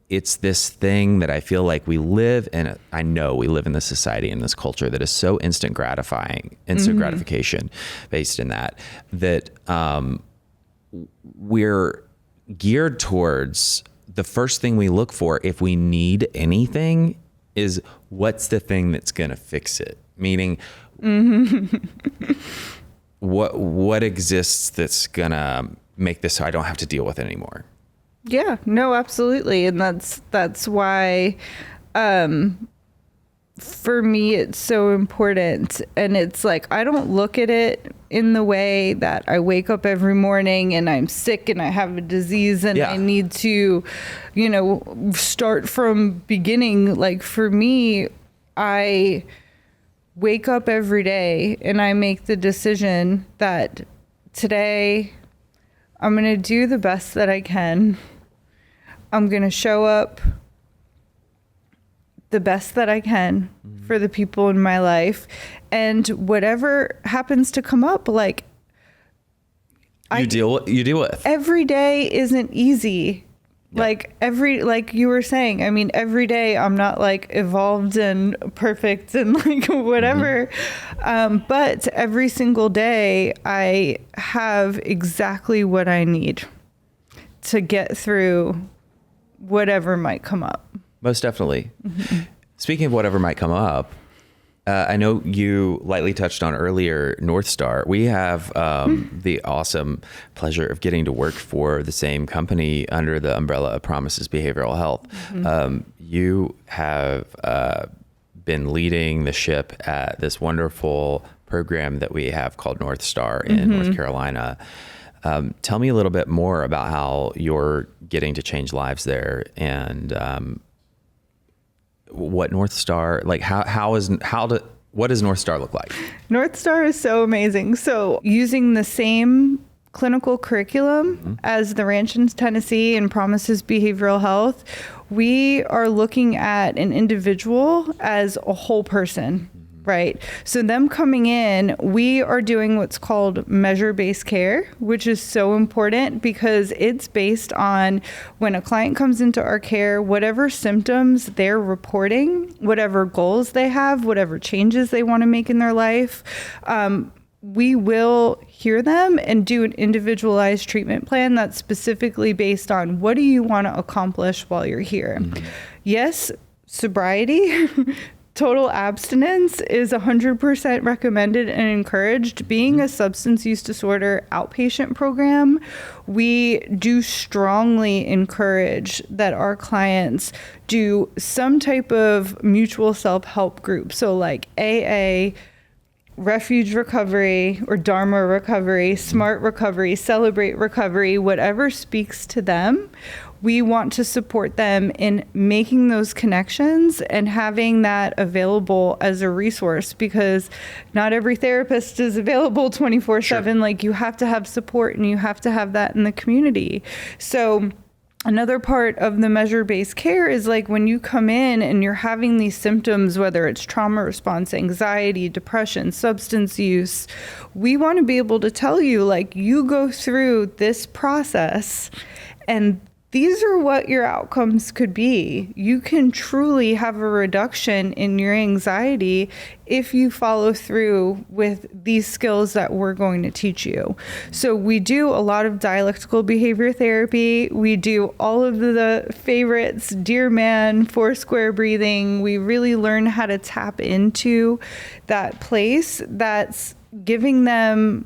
it's this thing that I feel like we live in. I know we live in this society, in this culture that is so instant gratification based in that we're geared towards the first thing we look for if we need anything is what's the thing that's going to fix it? Meaning what exists that's going to make this so I don't have to deal with it anymore. Yeah, no, absolutely. And that's why, for me, it's so important. And it's like, I don't look at it in the way that I wake up every morning and I'm sick and I have a disease and I need to, start from beginning. Like for me, I wake up every day and I make the decision that today I'm going to do the best that I can. I'm going to show up the best that I can for the people in my life. And whatever happens to come up, you deal with. Every day isn't easy. Yeah. Like you were saying, I mean, every day I'm not evolved and perfect and whatever. But every single day I have exactly what I need to get through whatever might come up. Most definitely. Speaking of whatever might come up, I know you lightly touched on earlier NorthStar. We have the awesome pleasure of getting to work for the same company under the umbrella of Promises Behavioral Health. You have been leading the ship at this wonderful program that we have called NorthStar in North Carolina. Tell me a little bit more about how you're getting to change lives there and what NorthStar, what does NorthStar look like? NorthStar is so amazing. So using the same clinical curriculum as the Ranch in Tennessee and Promises Behavioral Health, we are looking at an individual as a whole person. Right. So them coming in, we are doing what's called measure-based care, which is so important because it's based on when a client comes into our care, whatever symptoms they're reporting, whatever goals they have, whatever changes they want to make in their life, we will hear them and do an individualized treatment plan that's specifically based on what do you want to accomplish while you're here. Yes, sobriety. Total abstinence is 100% recommended and encouraged. Being a substance use disorder outpatient program, we do strongly encourage that our clients do some type of mutual self-help group. So like AA, Refuge Recovery or Dharma Recovery, Smart Recovery, Celebrate Recovery, whatever speaks to them. We want to support them in making those connections and having that available as a resource because not every therapist is available 24/7. Like you have to have support and you have to have that in the community. So Another part of the measure-based care is like when you come in and you're having these symptoms, whether it's trauma response, anxiety, depression, substance use, we want to be able to tell you, like, you go through this process and these are what your outcomes could be. You can truly have a reduction in your anxiety if you follow through with these skills that we're going to teach you. So we do a lot of dialectical behavior therapy. We do all of the favorites, Dear Man, Foursquare breathing. We really learn how to tap into that place that's giving them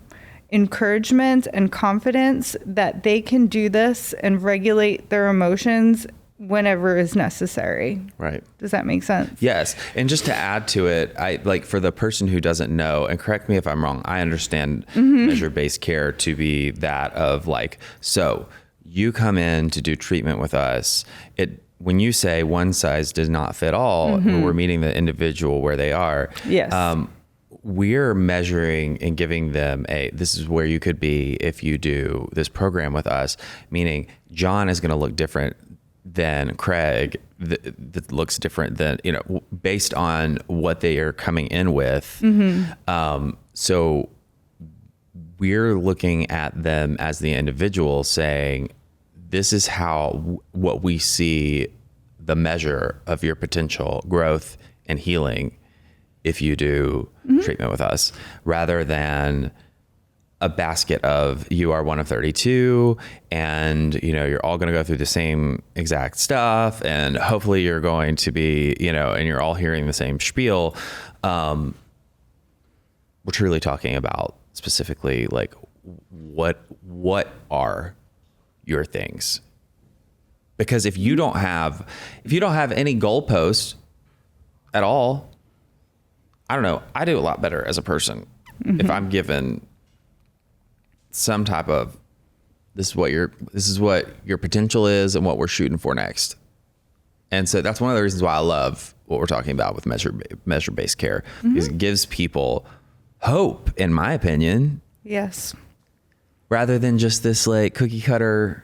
encouragement and confidence that they can do this and regulate their emotions whenever is necessary. Right. Does that make sense? Yes. And just to add to it, I like, for the person who doesn't know, and correct me if I'm wrong, I understand measure-based care to be that of like, so you come in to do treatment with us. When you say one size does not fit all, we're meeting the individual where they are. Yes. We're measuring and giving them this is where you could be if you do this program with us, meaning John is going to look different than Craig, that looks different than, based on what they are coming in with. So we're looking at them as the individual saying, this is what we see the measure of your potential growth and healing if you do treatment with us, rather than a basket of you are one of 32 and, you're all going to go through the same exact stuff. And hopefully you're going to be, and you're all hearing the same spiel. We're truly talking about specifically like what are your things? Because if you don't have any goalposts at all, I don't know. I do a lot better as a person if I'm given some type of this is what your potential is and what we're shooting for next. And so that's one of the reasons why I love what we're talking about with measure-based care, because it gives people hope, in my opinion. Yes. Rather than just this like cookie cutter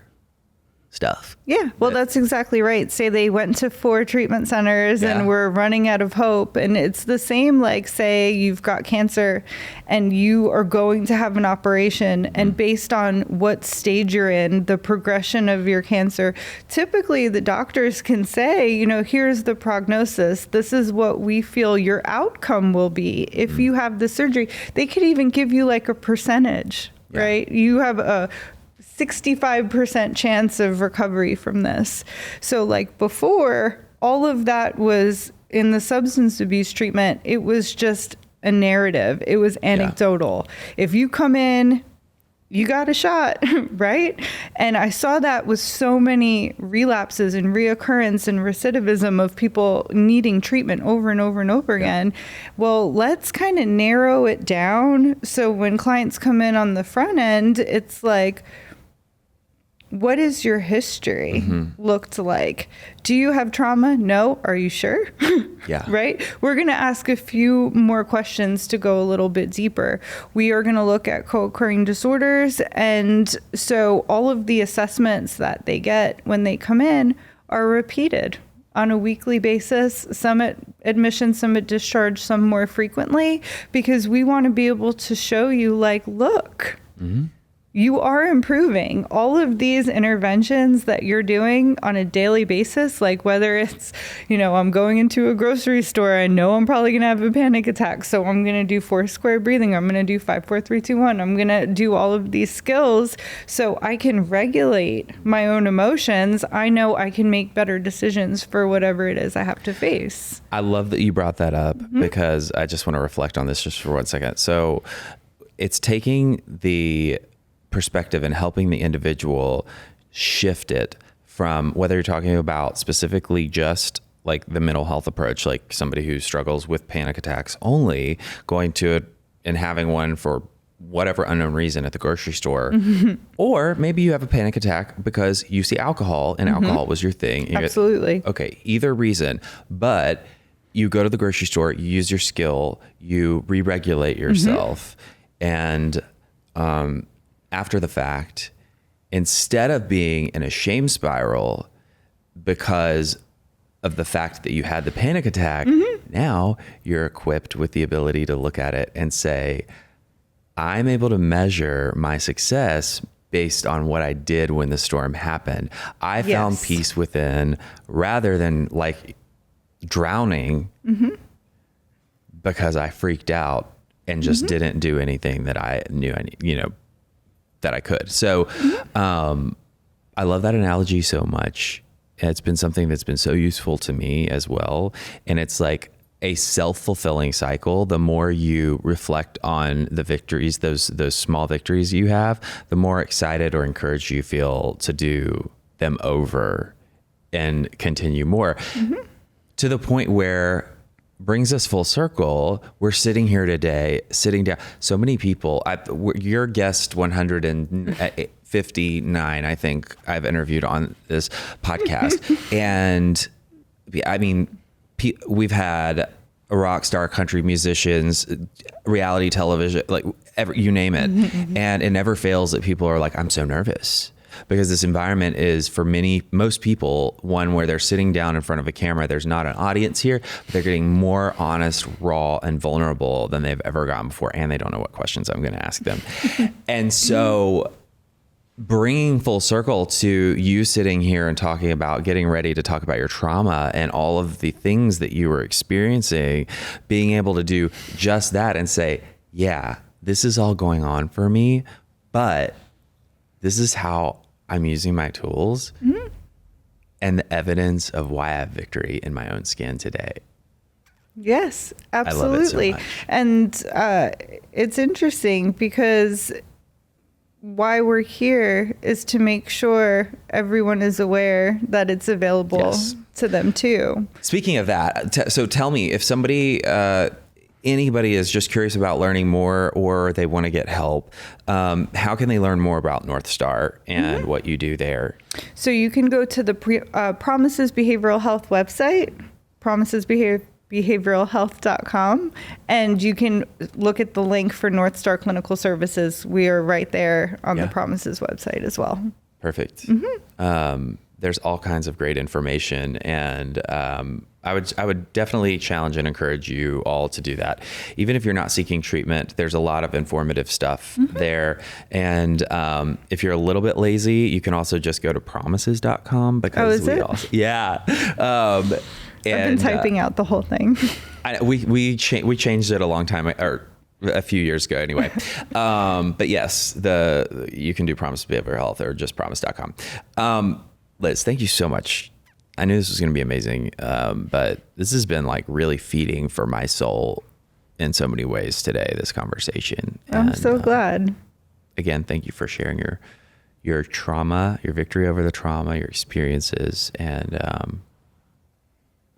stuff. Yeah, well, that's exactly right. Say they went to 4 treatment centers and we're running out of hope. And it's the same, like, say you've got cancer and you are going to have an operation, and based on what stage you're in, the progression of your cancer, typically the doctors can say, here's the prognosis. This is what we feel your outcome will be if you have the surgery. They could even give you like a percentage, right? You have a 65% chance of recovery from this. So like before, all of that was in the substance abuse treatment. It was just a narrative. It was anecdotal. If you come in, you got a shot, right? And I saw that with so many relapses and reoccurrence and recidivism of people needing treatment over and over and over again. Well, let's kind of narrow it down. So when clients come in on the front end, it's like, what is your history looked like? Do you have trauma? No. Are you sure? Yeah. Right? We're going to ask a few more questions to go a little bit deeper. We are going to look at co-occurring disorders. And so all of the assessments that they get when they come in are repeated on a weekly basis, some at admission, some at discharge, some more frequently, because we want to be able to show you, like, look, you are improving. All of these interventions that you're doing on a daily basis, like whether it's, I'm going into a grocery store, I know I'm probably going to have a panic attack, so I'm going to do Foursquare breathing, I'm going to do 5, 4, 3, 2, 1. I'm going to do all of these skills so I can regulate my own emotions. I know I can make better decisions for whatever it is I have to face. I love that you brought that up, because I just want to reflect on this just for 1 second. So it's taking the perspective and helping the individual shift it from, whether you're talking about specifically just like the mental health approach, like somebody who struggles with panic attacks only, going to it and having one for whatever unknown reason at the grocery store, or maybe you have a panic attack because you see alcohol and alcohol was your thing. Absolutely. Okay, either reason, but you go to the grocery store, you use your skill, you re-regulate yourself, and after the fact, instead of being in a shame spiral because of the fact that you had the panic attack, now you're equipped with the ability to look at it and say, I'm able to measure my success based on what I did when the storm happened. I found peace within rather than like drowning because I freaked out and just didn't do anything that I knew that I could. So I love that analogy so much. It's been something that's been so useful to me as well. And it's like a self-fulfilling cycle. The more you reflect on the victories, those small victories you have, the more excited or encouraged you feel to do them over and continue more, to the point where brings us full circle. We're sitting here today, sitting down. So many people, your guest 159, I think I've interviewed on this podcast. And I mean, we've had rock star country musicians, reality television, like you name it. And it never fails that people are like, I'm so nervous. Because this environment is, for most people, one where they're sitting down in front of a camera. There's not an audience here, but they're getting more honest, raw, and vulnerable than they've ever gotten before. And they don't know what questions I'm going to ask them. And so bringing full circle to you sitting here and talking about getting ready to talk about your trauma and all of the things that you were experiencing, being able to do just that and say, yeah, this is all going on for me, but this is how I'm using my tools and the evidence of why I have victory in my own skin today. Yes, absolutely. I love it so much. And it's interesting because why we're here is to make sure everyone is aware that it's available to them too. Speaking of that, so tell me, if somebody, anybody is just curious about learning more or they want to get help, how can they learn more about NorthStar and what you do there? So you can go to the Promises Behavioral Health website, promisesbehavioralhealth.com, and you can look at the link for NorthStar Clinical Services. We are right there on the Promises website as well. Perfect. There's all kinds of great information, and I would definitely challenge and encourage you all to do that. Even if you're not seeking treatment, there's a lot of informative stuff there. And if you're a little bit lazy, you can also just go to promises.com because I've been typing out the whole thing. We changed it a long time, or a few years ago anyway. But yes, you can do Promise Behavioral Health or just promise.com. Liz, thank you so much. I knew this was going to be amazing, but this has been like really feeding for my soul in so many ways today, this conversation. I'm so glad. Again, thank you for sharing your trauma, your victory over the trauma, your experiences, and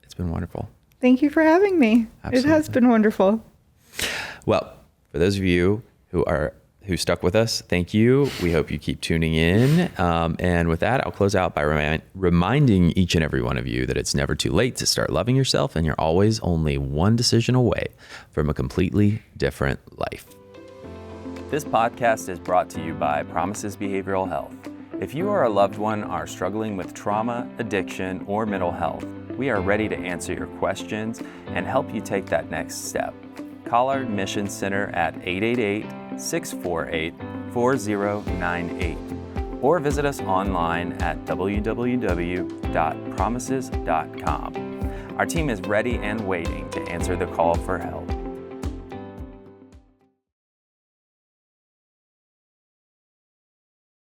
it's been wonderful. Thank you for having me. Absolutely. It has been wonderful. Well, for those of you who stuck with us, thank you. We hope you keep tuning in. And with that, I'll close out by reminding each and every one of you that it's never too late to start loving yourself, and you're always only one decision away from a completely different life. This podcast is brought to you by Promises Behavioral Health. If you or a loved one are struggling with trauma, addiction, or mental health, we are ready to answer your questions and help you take that next step. Call our admissions center at 888-648-4098 or visit us online at www.promises.com. Our team is ready and waiting to answer the call for help.